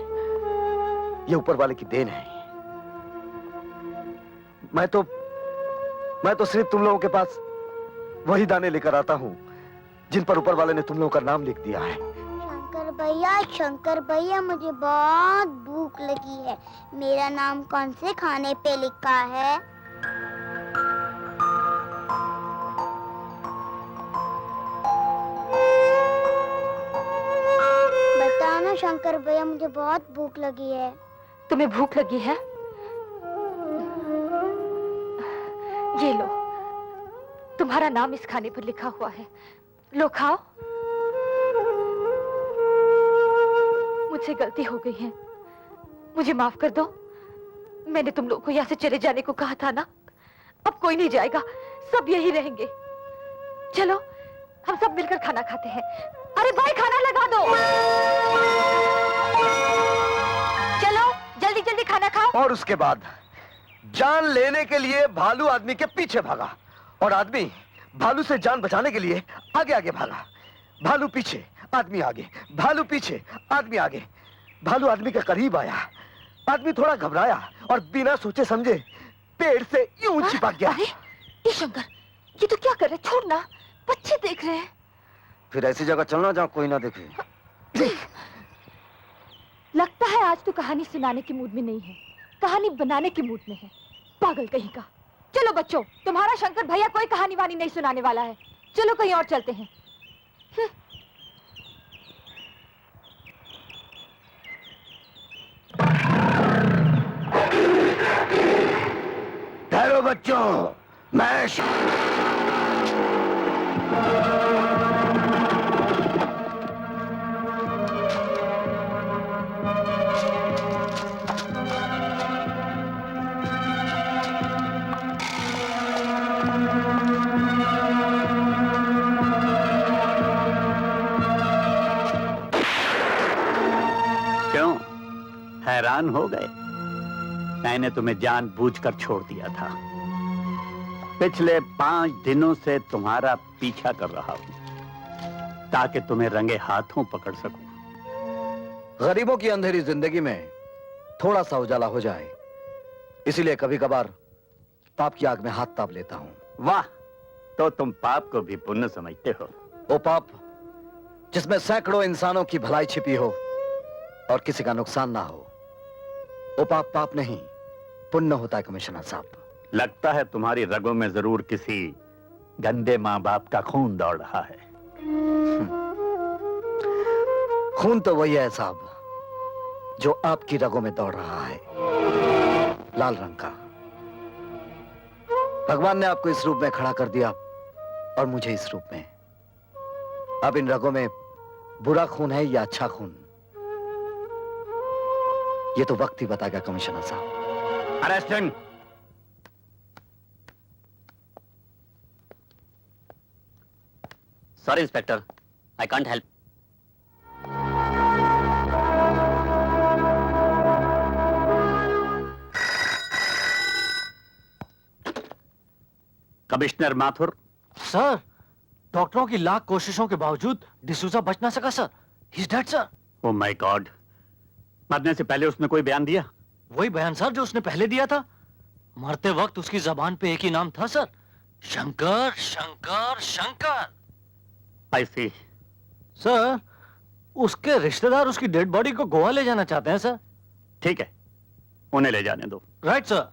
P: ये ऊपर वाले की देन है। मैं तो सिर्फ तुम लोगों के पास वही दाने लेकर आता हूं जिन पर ऊपर वाले ने तुम लोगों का नाम लिख दिया है।
B: शंकर भैया, मुझे बहुत भूख लगी है। मेरा नाम कौन से खाने पे लिखा है? बताओ ना शंकर भैया, मुझे बहुत भूख लगी है।
L: तुम्हें भूख लगी है? ये लो, तुम्हारा नाम इस खाने पर लिखा हुआ है, लो खाओ। मुझसे गलती हो गई है, मुझे माफ कर दो। मैंने तुम लोग को यहाँ से चले जाने को कहा था ना। अब कोई नहीं जाएगा, सब यही रहेंगे। चलो हम सब मिलकर खाना खाते हैं। अरे भाई, खाना लगा दो। चलो जल्दी जल्दी खाना खाओ।
P: और उसके बाद जान लेने के लिए भालू आदमी के पीछे भागा, और आदमी भालू से जान बचाने के लिए आगे आगे भागा। भालू पीछे, आदमी आगे, भालू पीछे, आदमी आगे। भालू आदमी के करीब आया, आदमी थोड़ा घबराया और बिना सोचे समझे पेड़ से यूं चिपक गया।
L: अरे ये शंकर, ये तो क्या कर रहे? छोड़ना, बच्चे देख रहे हैं।
P: फिर ऐसी जगह चलना जहां कोई ना देखे।
L: लगता है आज तो कहानी सुनाने के मूड में नहीं है, कहानी बनाने के मूड में है। पागल कहीं का। चलो बच्चों, तुम्हारा शंकर भैया कोई कहानी वानी नहीं सुनाने वाला है। चलो कहीं और चलते हैं।
P: ठहरो बच्चों, मैं
F: हैरान हो गए? मैंने तुम्हें जानबूझकर छोड़ दिया था। पिछले 5 दिनों से तुम्हारा पीछा कर रहा हूं ताकि तुम्हें रंगे हाथों पकड़ सकूं।
P: गरीबों की अंधेरी जिंदगी में थोड़ा सा उजाला हो जाए, इसीलिए कभी कभार पाप की आग में हाथ ताप लेता हूं।
F: वाह, तो तुम पाप को भी पुण्य समझते हो?
P: वो पाप जिसमें सैकड़ों इंसानों की भलाई छिपी हो और किसी का नुकसान ना हो, वो पाप पाप नहीं पुण्य होता है कमिश्नर साहब।
F: लगता है तुम्हारी रगों में जरूर किसी गंदे माँ बाप का खून दौड़ रहा है।
P: खून तो वही है साहब जो आपकी रगों में दौड़ रहा है, लाल रंग का। भगवान ने आपको इस रूप में खड़ा कर दिया और मुझे इस रूप में। अब इन रगों में बुरा खून है या अच्छा खून, ये तो वक्त ही बताएगा कमिश्नर साहब।
F: Arrest him.
D: Sorry, Inspector. I can't help.
F: Commissioner Mathur.
A: Sir, डॉक्टरों की लाख कोशिशों के बावजूद डिसूजा बच ना सका sir. He's dead, sir.
F: Oh my God, मरने से पहले उसने कोई बयान दिया?
A: वही बयान सर जो उसने पहले दिया था। मरते वक्त उसकी जबान पे एक ही नाम था सर, शंकर शंकर शंकर।
F: आई सी।
A: सर, उसके रिश्तेदार उसकी डेड बॉडी को गोवा ले जाना चाहते हैं सर।
F: ठीक है, उन्हें ले जाने दो।
A: Right sir.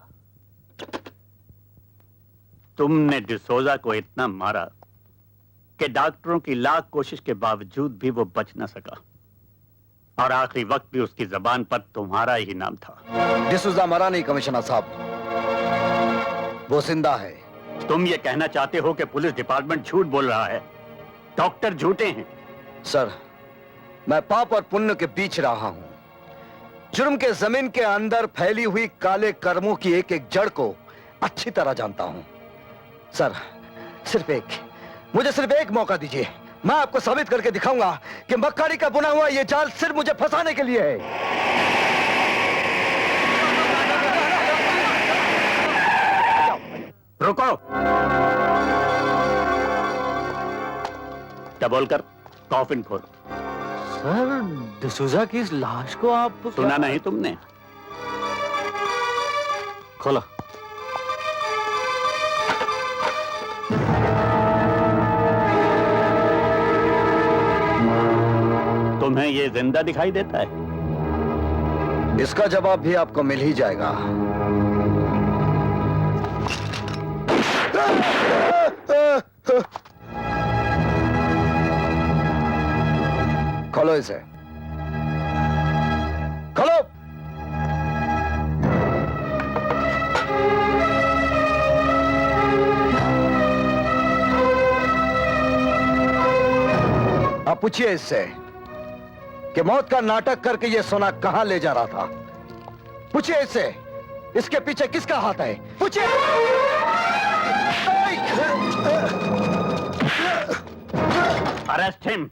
F: तुमने डिसोजा को इतना मारा कि डॉक्टरों की लाख कोशिश के बावजूद भी वो बच ना सका, और आखिरी वक्त भी उसकी जबान पर तुम्हारा ही नाम था।
P: डिसूजा मरा नहीं कमिश्नर साहब, वो जिंदा है।
F: तुम ये कहना चाहते हो कि पुलिस डिपार्टमेंट झूठ बोल रहा है, डॉक्टर झूठे हैं?
P: सर, मैं पाप और पुण्य के बीच रहा हूं। जुर्म के जमीन के अंदर फैली हुई काले कर्मों की एक एक जड़ को अच्छी तरह जानता हूं। सर, मुझे सिर्फ एक मौका दीजिए, मैं आपको साबित करके दिखाऊंगा कि मक्कारी का बुना हुआ यह जाल सिर्फ मुझे फंसाने के लिए है।
F: रुको। डबल कर कॉफिन खोल।
A: सर, डिसूजा की इस लाश को आप
F: सुना नहीं तुमने?
A: खोलो।
F: तुम्हें ये जिंदा दिखाई देता है?
P: इसका जवाब भी आपको मिल ही जाएगा। खोलो इसे, खोलो। आप पूछिए इससे कि मौत का नाटक करके ये सोना कहां ले जा रहा था। पूछिए इससे, इसके पीछे किसका हाथ है? पूछिए।
F: Arrest him.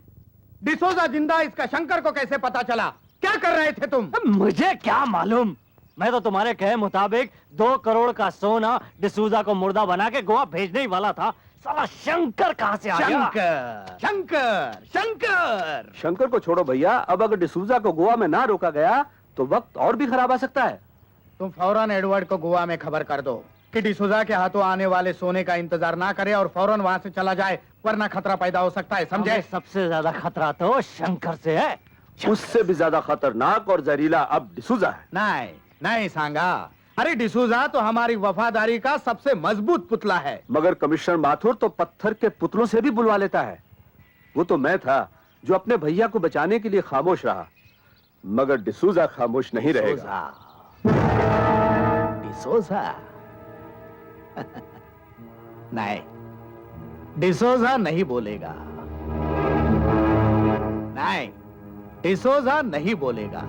Q: डिसोजा जिंदा, इसका शंकर को कैसे पता चला? क्या कर रहे थे तुम?
A: मुझे क्या मालूम, मैं तो तुम्हारे कहे मुताबिक 2 करोड़ का सोना डिसूजा को मुर्दा बना के गोवा भेजने ही वाला था। साला शंकर कहां से आ गया?
Q: शंकर शंकर शंकर।
R: शंकर को छोड़ो भैया, अब अगर डिसूजा को गोवा में ना रोका गया तो वक्त और भी खराब आ सकता है।
Q: तुम फौरन एडवर्ड को गोवा में खबर कर दो कि डिसूजा के हाथों आने वाले सोने का इंतजार ना करे और फौरन वहां से चला जाए, वरना खतरा पैदा हो सकता है, समझे?
A: सबसे ज्यादा खतरा तो शंकर से है।
R: उससे भी ज्यादा खतरनाक और जहरीला अब डिसूजा है।
Q: नहीं नहीं सांगा, अरे डिसूजा तो हमारी वफादारी का सबसे मजबूत पुतला है।
R: मगर कमिश्नर माथुर तो पत्थर के पुतलों से भी बुलवा लेता है। वो तो मैं था जो अपने भैया को बचाने के लिए खामोश रहा, मगर डिसूजा खामोश नहीं रहेगा।
Q: डिसूजा नहीं, डिसूजा नहीं बोलेगा। नहीं, डिसूजा नहीं बोलेगा।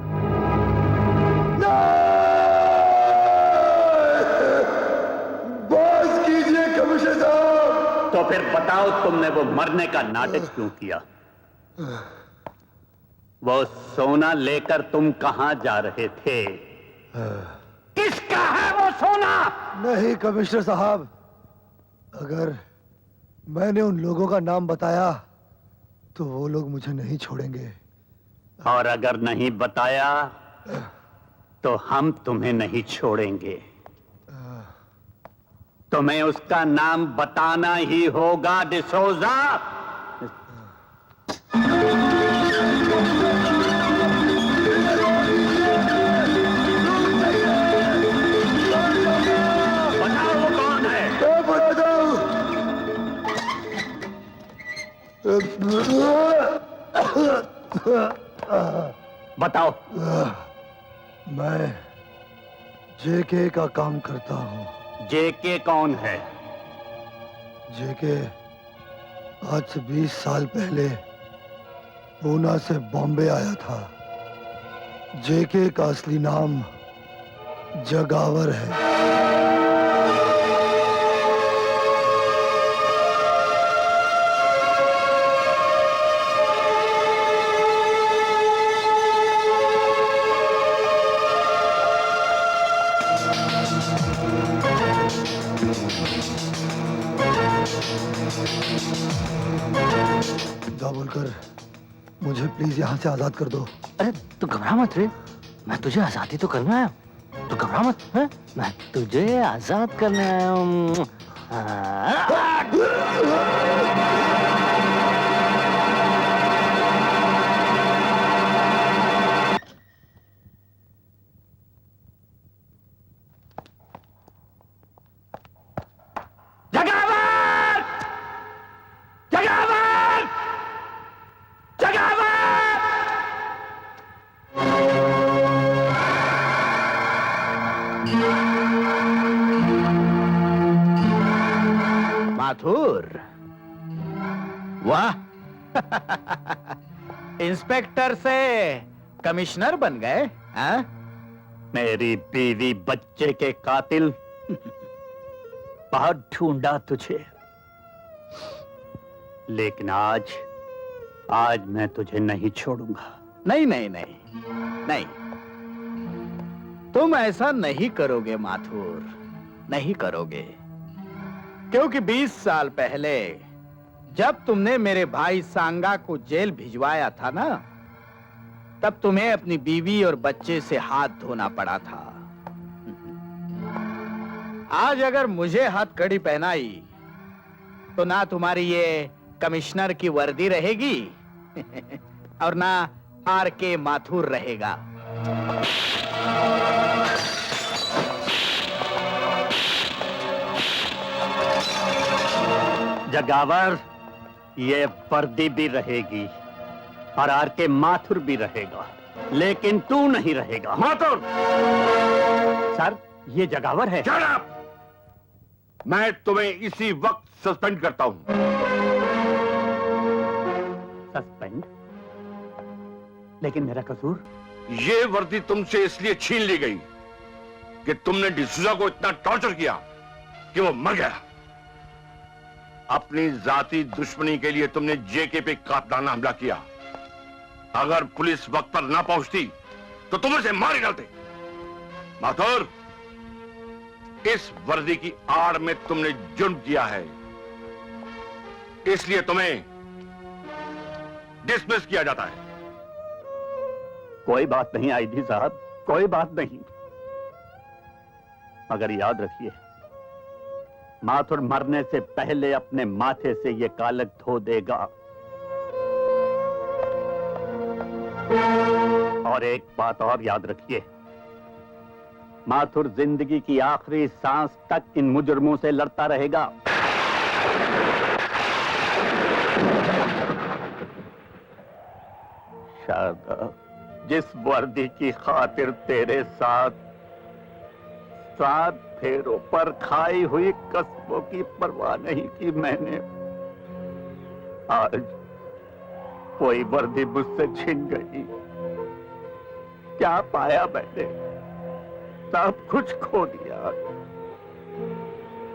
P: बस कीजिए कमिश्नर साहब।
F: तो फिर बताओ, तुमने वो मरने का नाटक क्यों किया? वो सोना लेकर तुम कहां जा रहे थे?
E: किसका है वो सोना?
P: नहीं कमिश्नर साहब, अगर मैंने उन लोगों का नाम बताया तो वो लोग मुझे नहीं छोड़ेंगे।
F: और अगर नहीं बताया तो हम तुम्हें नहीं छोड़ेंगे। तुम्हें उसका नाम बताना ही होगा डिसोजा। बताओ वो कौन है? बताओ।
P: मैं जेके का काम करता हूँ।
F: जेके कौन है?
P: जेके आज से 20 साल पहले पूना से बॉम्बे आया था। जेके का असली नाम जगावर है। बोलकर मुझे प्लीज यहाँ से आजाद कर दो।
A: अरे तू घबरा मत रे, मैं तुझे आजादी तो करने आया हूँ। तू घबरा मत, है? मैं तुझे आजाद करने आया हूँ।
Q: माथुर, वाह इंस्पेक्टर से कमिश्नर बन गए, हाँ?
F: मेरी बीवी बच्चे के कातिल, बहुत ढूंढा तुझे, लेकिन आज मैं तुझे नहीं छोड़ूंगा।
Q: नहीं नहीं नहीं नहीं, तुम ऐसा नहीं करोगे माथुर, नहीं करोगे। क्योंकि 20 साल पहले जब तुमने मेरे भाई सांगा को जेल भिजवाया था ना, तब तुम्हें अपनी बीवी और बच्चे से हाथ धोना पड़ा था। आज अगर मुझे हथकड़ी पहनाई तो ना तुम्हारी ये कमिश्नर की वर्दी रहेगी और ना आर.के. माथुर रहेगा।
F: जगावर, ये वर्दी भी रहेगी और आर.के. माथुर भी रहेगा, लेकिन तू नहीं रहेगा।
S: माथुर!
F: सर, ये जगावर है।
S: Shut up! मैं तुम्हें इसी वक्त सस्पेंड करता हूं।
F: सस्पेंड? लेकिन मेरा कसूर?
S: ये वर्दी तुमसे इसलिए छीन ली गई कि तुमने डिसूजा को इतना टॉर्चर किया कि वो मर गया। अपनी जाती दुश्मनी के लिए तुमने जेके पे कातलाना हमला किया। अगर पुलिस वक्त पर ना पहुंचती तो तुम इसे मार ही डालते। माथुर, इस वर्दी की आड़ में तुमने जुर्म किया है, इसलिए तुम्हें डिसमिस किया जाता है।
F: कोई बात नहीं आईजी साहब, कोई बात नहीं, मगर याद रखिए, माथुर मरने से पहले अपने माथे से ये कालक धो देगा। और एक बात और याद रखिए, माथुर जिंदगी की आखिरी सांस तक इन मुजरमों से लड़ता रहेगा। शायद जिस वर्दी की खातिर तेरे साथ 7 फेरों पर खाई हुई कस्मों की परवाह नहीं की मैंने, आज कोई वर्दी मुझसे छिन गई। क्या पाया मैंने? सब कुछ खो दिया।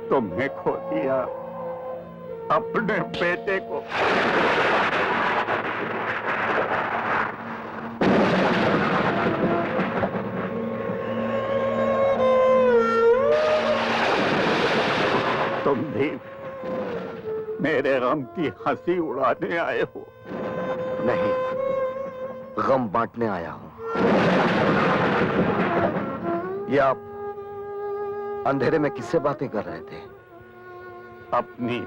F: तुमने खो दिया अपने बेटे को। तुम भी मेरे गम की हंसी उड़ाने आए हो?
P: नहीं, गम बांटने आया हूं। ये आप अंधेरे में किससे बातें कर रहे थे?
F: अपनी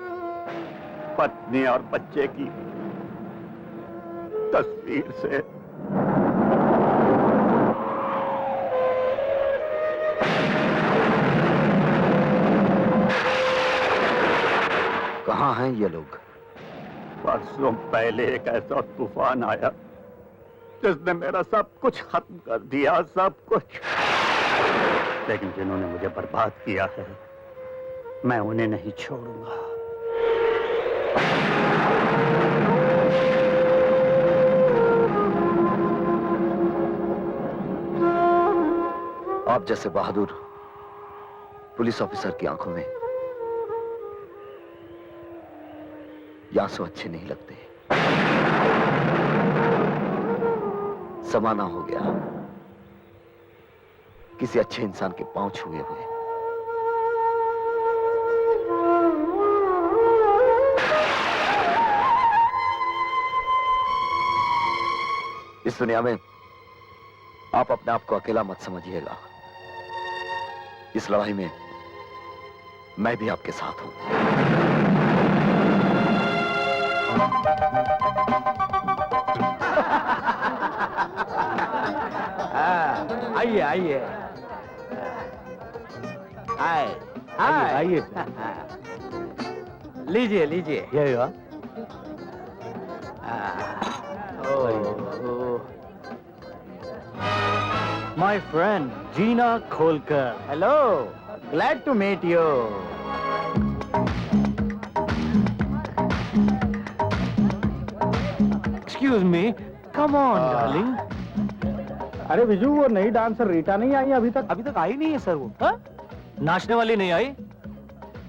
F: पत्नी और बच्चे की तस्वीर से।
P: कहाँ हैं ये लोग?
F: परसों पहले एक ऐसा तूफान आया जिसने मेरा सब कुछ खत्म कर दिया, सब कुछ। लेकिन जिन्होंने मुझे बर्बाद किया है, मैं उन्हें नहीं छोड़ूंगा।
P: आप जैसे बहादुर पुलिस ऑफिसर की आंखों में ये आंसू अच्छे नहीं लगते। समाना हो गया किसी अच्छे इंसान के पांव छुए हुए। इस दुनिया में आप अपने आप को अकेला मत समझिएगा। इस लड़ाई में मैं भी आपके साथ हूं।
Q: आइए आइए आइए लीजिए लीजिए।
A: My friend Gina Kholkar.
Q: Hello, glad to meet you.
A: Excuse me, come on, darling.
Q: अरे विजू, वो नई डांसर रीटा नहीं आई अभी तक?
A: अभी तक आई नहीं है सर वो। हा? नाचने वाली नहीं आई?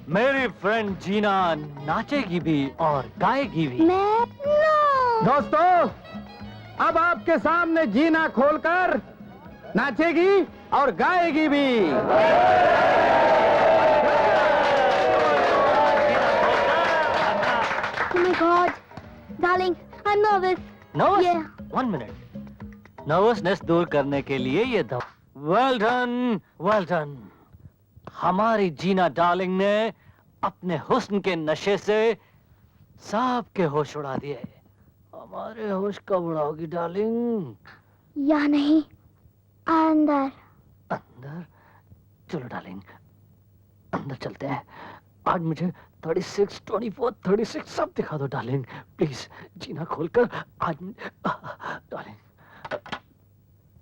A: मेरी फ्रेंड जीना नाचेगी भी और गाएगी भी।
Q: दोस्तों, अब आपके सामने जीना खोलकर नाचेगी और गाएगी भी।
B: Oh my God, darling, I'm nervous.
A: Nervous?
B: Yeah.
A: 1 minute. Nervousness दूर करने के लिए ये दवा। Well done, well done. हमारी जीना डार्लिंग ने अपने हुस्न के नशे से सबके होश उड़ा दिए। हमारे होश कब उड़ाओगी डार्लिंग?
B: या नहीं, अंदर।
A: अंदर? चलो डार्लिंग, अंदर चलते हैं। आज मुझे 36, 24, 36 सब दिखा दो डार्लिंग, प्लीज। जीना खोलकर आज डार्लिंग,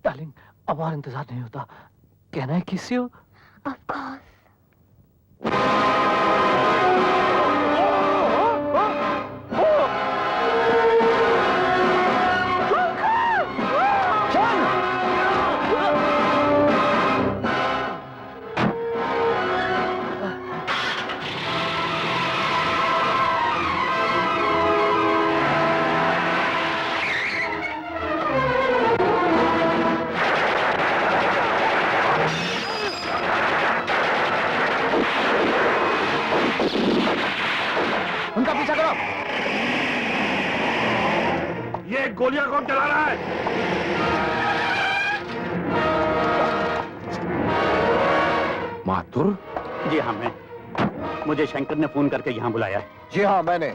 A: डार्लिंग, अब और इंतजार नहीं होता। कहना है किसी हो?
B: Of course.
Q: उनका पीछा करो।
S: ये गोलियां कौन चला रहा है?
F: माथुर? जी हाँ, मैं। मुझे शंकर ने फोन करके यहाँ बुलाया है।
P: जी हाँ, मैंने,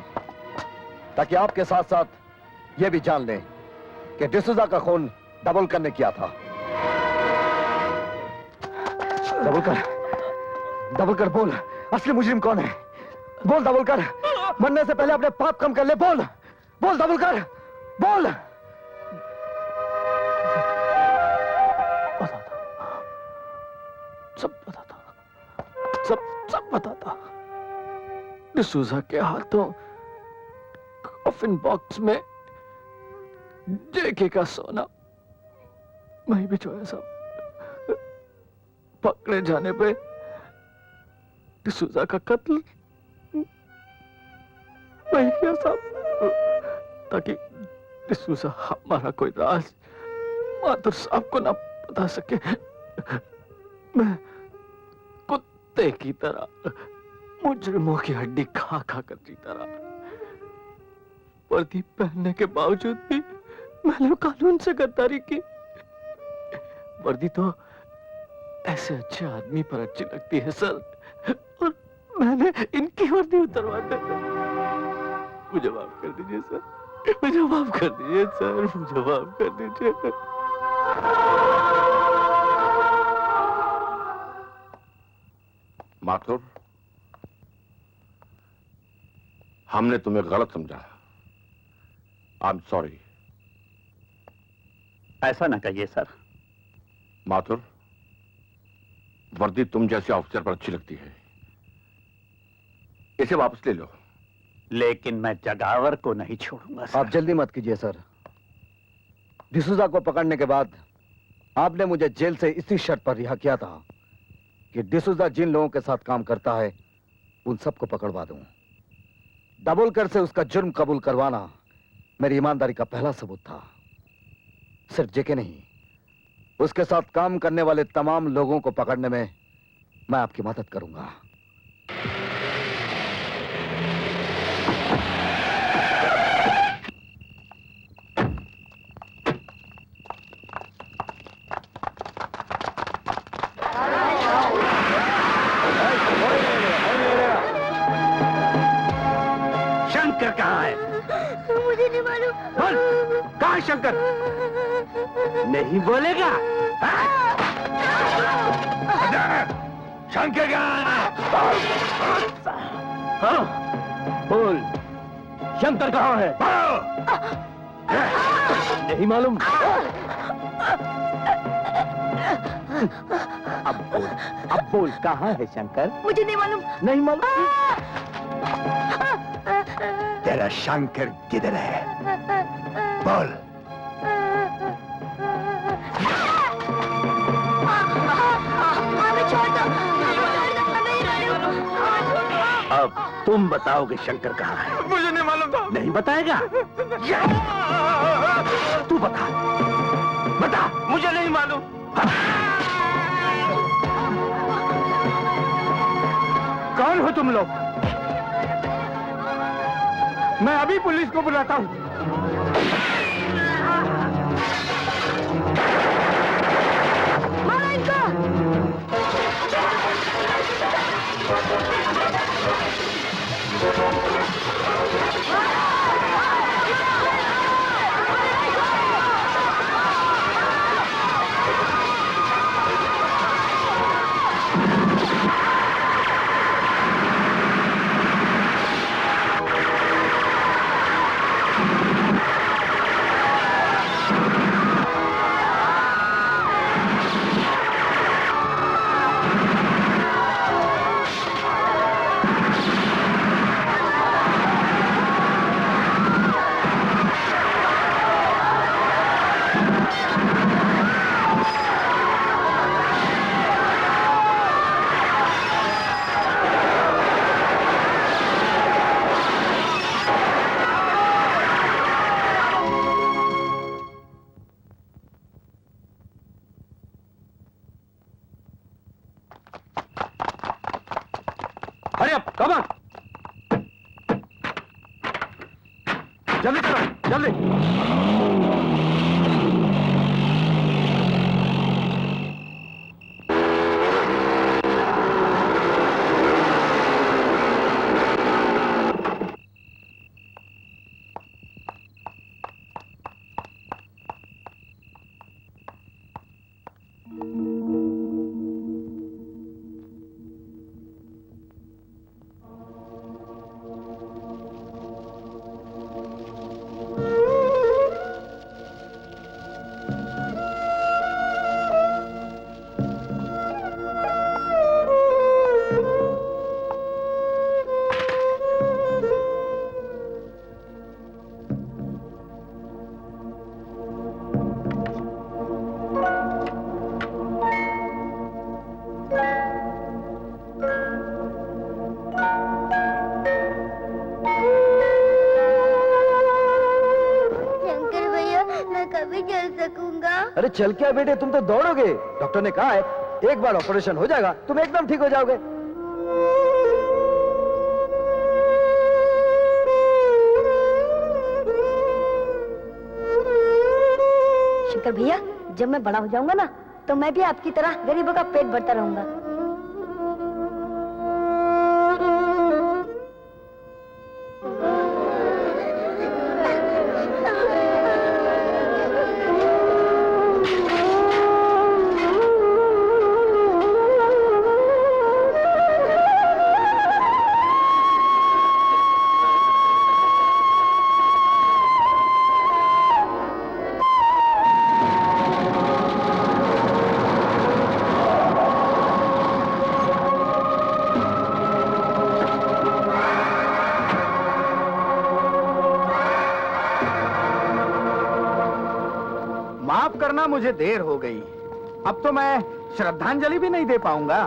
P: ताकि आपके साथ साथ ये भी जान लें कि डिसूजा का खून दाभोलकर ने किया था। दाभोलकर बोल, असली मुजरिम कौन है? बोल दाभोलकर, मरने से पहले अपने पाप कम कर ले। बोल बोल दाभोलकर, बोल।
A: सब बताता, सब बताता। डिसूजा के हाथों कॉफिन बॉक्स में जेके का सोना वहीं भिजवाया साहब। पकड़े जाने पे डिसूजा का कत्ल वही किया साहब, ताकि डिसूजा हमारा कोई राज माथुर साहब को ना बता सके। मैं कुत्ते की तरह मुजरिमों की हड्डी खा खा कर जीता रहा। वर्दी पहनने के बावजूद भी मैंने कानून से गद्दारी की। वर्दी तो ऐसे अच्छे आदमी पर अच्छी लगती है सर, और मैंने इनकी वर्दी उतरवा दी। मुझे माफ कर दीजिए सर, मुझे माफ कर दीजिए सर, मुझे माफ कर दीजिए।
S: माथुर, हमने तुम्हें गलत समझा। I am sorry.
F: ऐसा ना कहिए सर।
S: माथुर, वर्दी तुम जैसे ऑफिसर पर अच्छी लगती है, इसे वापस ले लो।
F: लेकिन मैं जगावर को नहीं छोड़ूंगा सर।
P: आप जल्दी मत कीजिए सर। डिसूजा को पकड़ने के बाद आपने मुझे जेल से इसी शर्त पर रिहा किया था कि डिसूजा जिन लोगों के साथ काम करता है उन सबको पकड़वा दूं। दाभोलकर से उसका जुर्म कबूल करवाना मेरी ईमानदारी का पहला सबूत था। सिर्फ जेके नहीं, उसके साथ काम करने वाले तमाम लोगों को पकड़ने में मैं आपकी मदद करूंगा।
R: शंकर कहाँ है?
B: मुझे नहीं मालूम।
R: बोल, कहाँ है शंकर? नहीं बोलेगा? शंकर कहाँ है? हाँ, बोल, शंकर कहाँ है? नहीं मालूम? अब बोल कहाँ है शंकर?
L: मुझे नहीं मालूम।
R: नहीं मालूम? तेरा शंकर किधर है? बोल। अब तुम बताओगे शंकर कहाँ है?
U: मुझे नहीं मालूम था।
R: नहीं बताएगा? तू बता, बता।
U: मुझे नहीं मालूम।
Q: कौन हो तुम लोग? मैं अभी पुलिस को बुलाता हूँ।
B: मारो इनको।
R: Hurry up, come on. जल्दी करो, जल्दी।
P: अरे चल क्या बेटे, तुम तो दौड़ोगे। डॉक्टर ने कहा है एक बार ऑपरेशन हो जाएगा तुम एकदम ठीक हो जाओगे।
L: शंकर भैया, जब मैं बड़ा हो जाऊंगा ना, तो मैं भी आपकी तरह गरीबों का पेट भरता रहूंगा।
Q: मुझे देर हो गई, अब तो मैं श्रद्धांजलि भी नहीं दे पाऊंगा।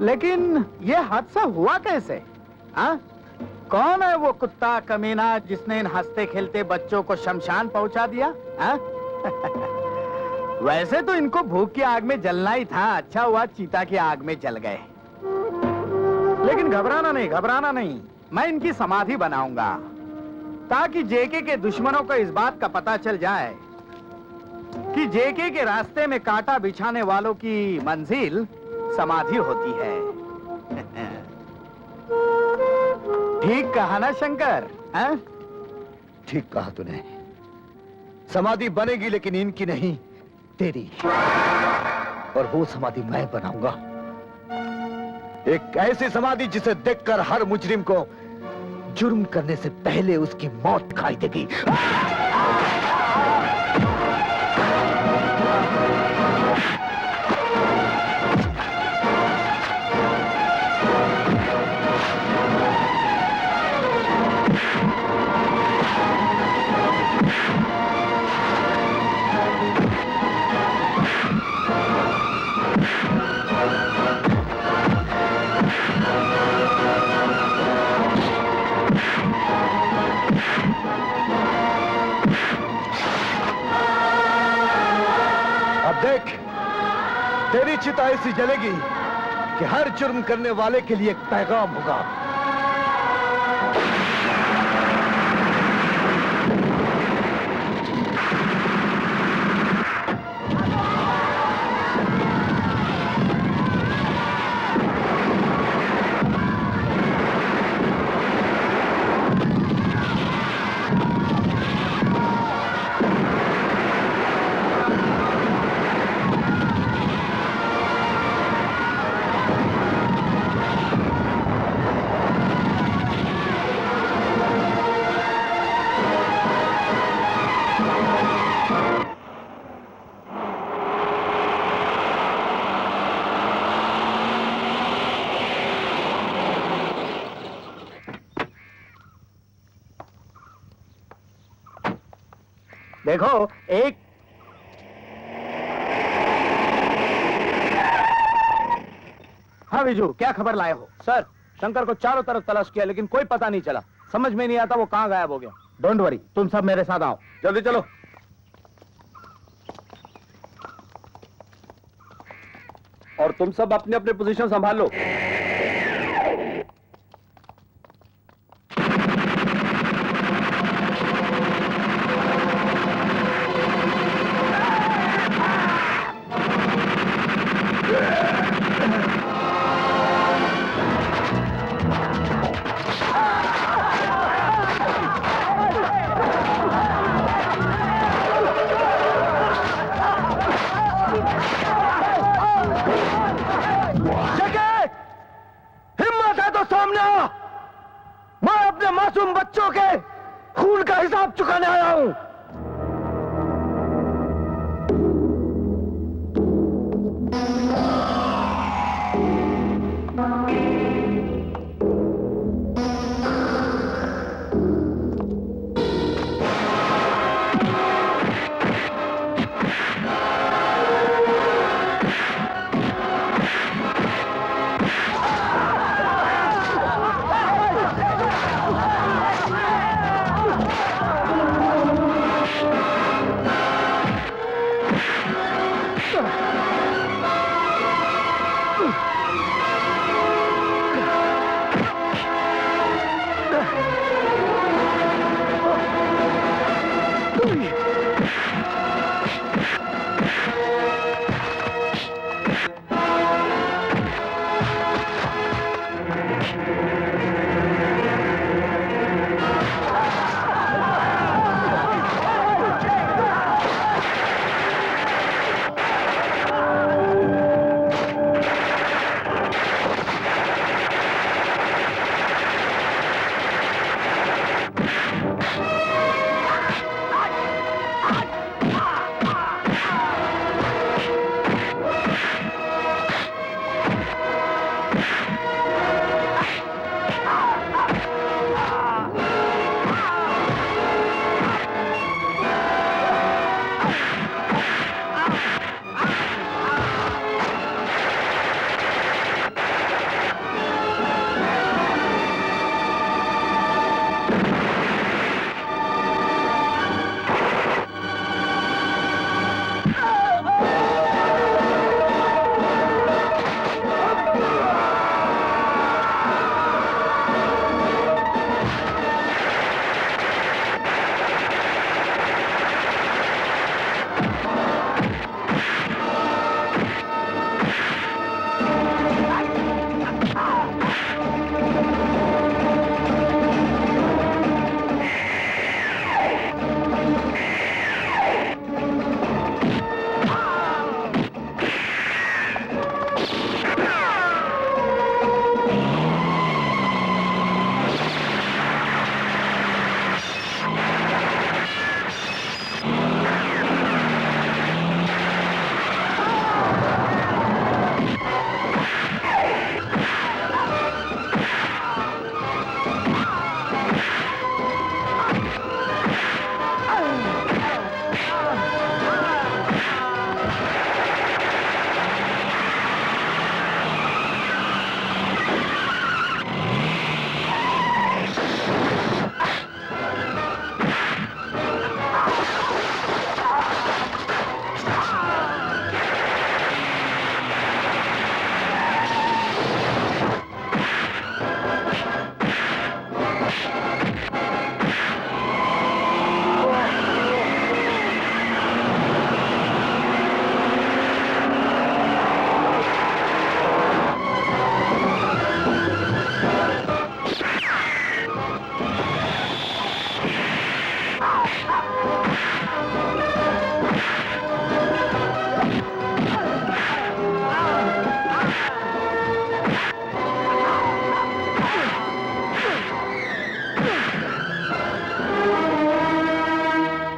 Q: लेकिन यह हादसा हुआ कैसे? हाँ? कौन है वो कुत्ता कमीना जिसने इन हंसते खेलते बच्चों को शमशान पहुंचा दिया? हाँ? वैसे तो इनको भूख की आग में जलना ही था, अच्छा हुआ चीता की आग में जल गए। लेकिन घबराना नहीं, मैं इनकी समाधि बनाऊंगा ताकि जेके के दुश्मनों को इस बात का पता चल जाए कि जेके के रास्ते में कांटा बिछाने वालों की मंजिल समाधि होती है। ठीक कहा ना शंकर?
P: ठीक कहा तूने। समाधि बनेगी लेकिन इनकी नहीं, तेरी। और वो समाधि मैं बनाऊंगा, एक ऐसी समाधि जिसे देखकर हर मुजरिम को जुर्म करने से पहले उसकी मौत दिखाई देगी। देख, तेरी चिता ऐसी जलेगी कि हर जुर्म करने वाले के लिए एक पैगाम होगा।
Q: देखो, एक हाँ विजू, क्या खबर लाए हो?
R: सर, शंकर को चारों तरफ तलाश किया लेकिन कोई पता नहीं चला। समझ में नहीं आता वो कहां गायब हो गया।
Q: डोंट वरी, तुम सब मेरे साथ आओ।
R: जल्दी चलो। और तुम सब अपने अपने पोजीशन संभाल लो।
P: मासूम बच्चों के खून का हिसाब चुकाने आया हूं।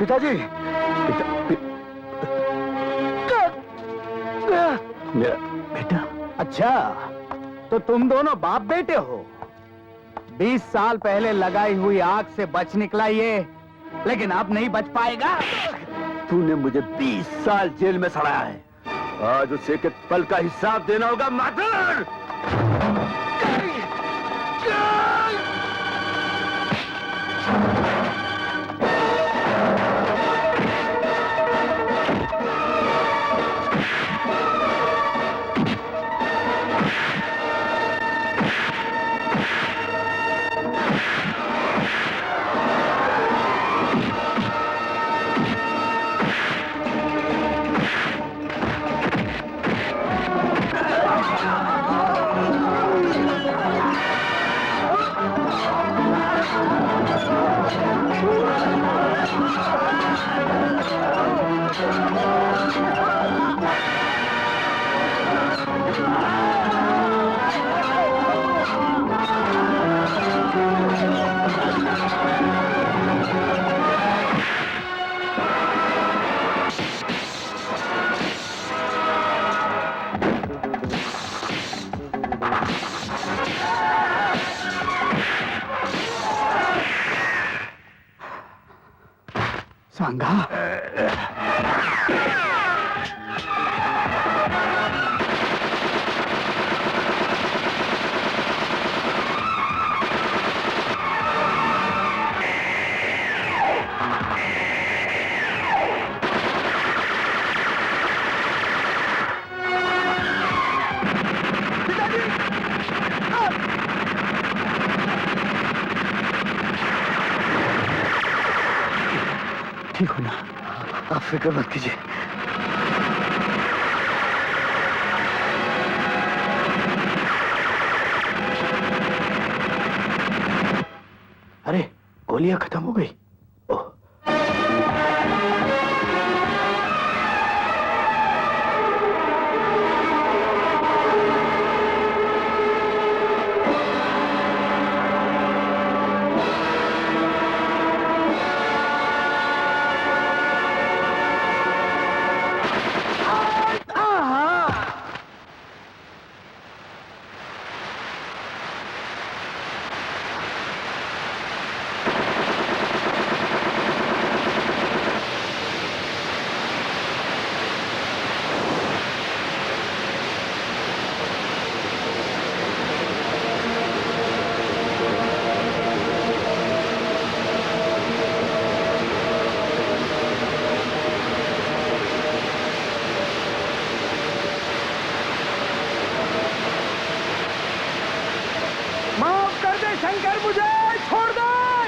P: पिताजी
Q: मेरा बेटा। अच्छा, तो तुम दोनों बाप बेटे हो। 20 साल पहले लगाई हुई आग से बच निकला ये, लेकिन अब नहीं बच पाएगा।
P: तूने मुझे 20 साल जेल में सड़ाया है, आज उसे के पल का हिसाब देना होगा माधर।
Q: सांगा,
P: ठीक हो ना? आप फिक्र मत कीजिए।
Q: अरे गोलियां खत्म हो गई।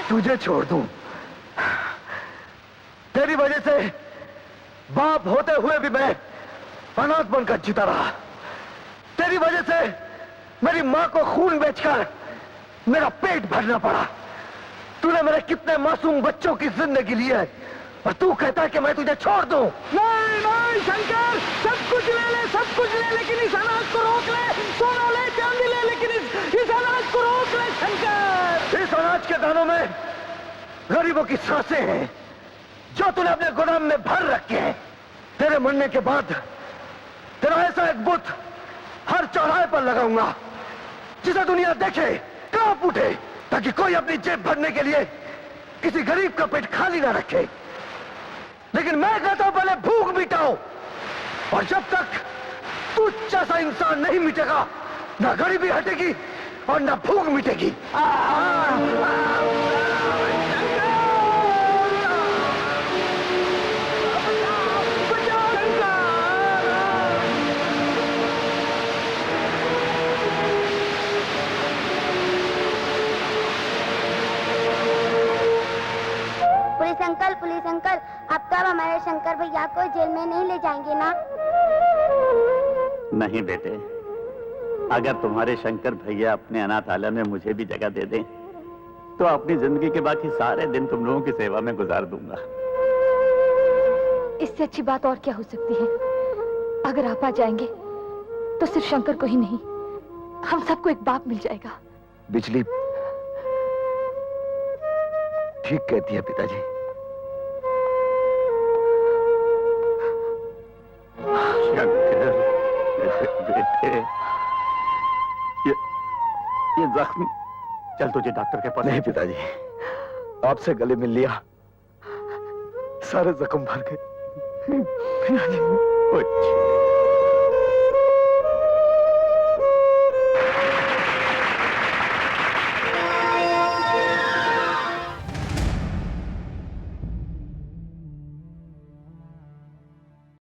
P: तुझे छोड़ दूं? तेरी वजह से बाप होते हुए भी मैं अनाथ बनकर जीता रहा। तेरी वजह से मेरी मां को खून बेचकर मेरा पेट भरना पड़ा। तूने मेरे कितने मासूम बच्चों की जिंदगी ली है और तू कहता है कि मैं तुझे छोड़ दूं?
Q: नहीं नहीं शंकर, सब कुछ ले ले, सब कुछ ले, लेकिन इस अनाज को रोक ले। सोना ले, चांदी ले, लेकिन इस अनाज को रोक ले शंकर।
P: इस अनाज के दानों में गरीबों की सांसें हैं जो तूने अपने गोदाम में भर रखे हैं। तेरे मरने के बाद तेरा ऐसा एक बुत हर चौराहे पर लगाऊंगा जिसे दुनिया देखे, कांप उठे, ताकि कोई अपनी जेब भरने के लिए किसी गरीब का पेट खाली ना रखे। लेकिन मैं कहता हूं पहले भूख मिटाओ, और जब तक तू जैसा इंसान नहीं मिटेगा ना गरीबी हटेगी और ना भूख मिटेगी।
B: पुलिस अंकल, अब तो हमारे शंकर भैया को जेल में नहीं ले जाएंगे ना?
F: नहीं बेटे, अगर तुम्हारे शंकर भैया अपने अनाथालय में मुझे भी जगह दे दें तो अपनी जिंदगी के बाकी सारे दिन तुम लोगों की सेवा में गुजार दूंगा।
L: इससे अच्छी बात और क्या हो सकती है? अगर आप आ जाएंगे तो सिर्फ शंकर को ही नहीं, हम सबको एक बाप मिल जाएगा।
P: बिजली ठीक कहती है पिताजी।
A: ये जख्म।
J: चल तुझे डॉक्टर के पास।
A: नहीं पिताजी, आपसे गले मिल लिया, सारे जख्म भर गए। पिताजी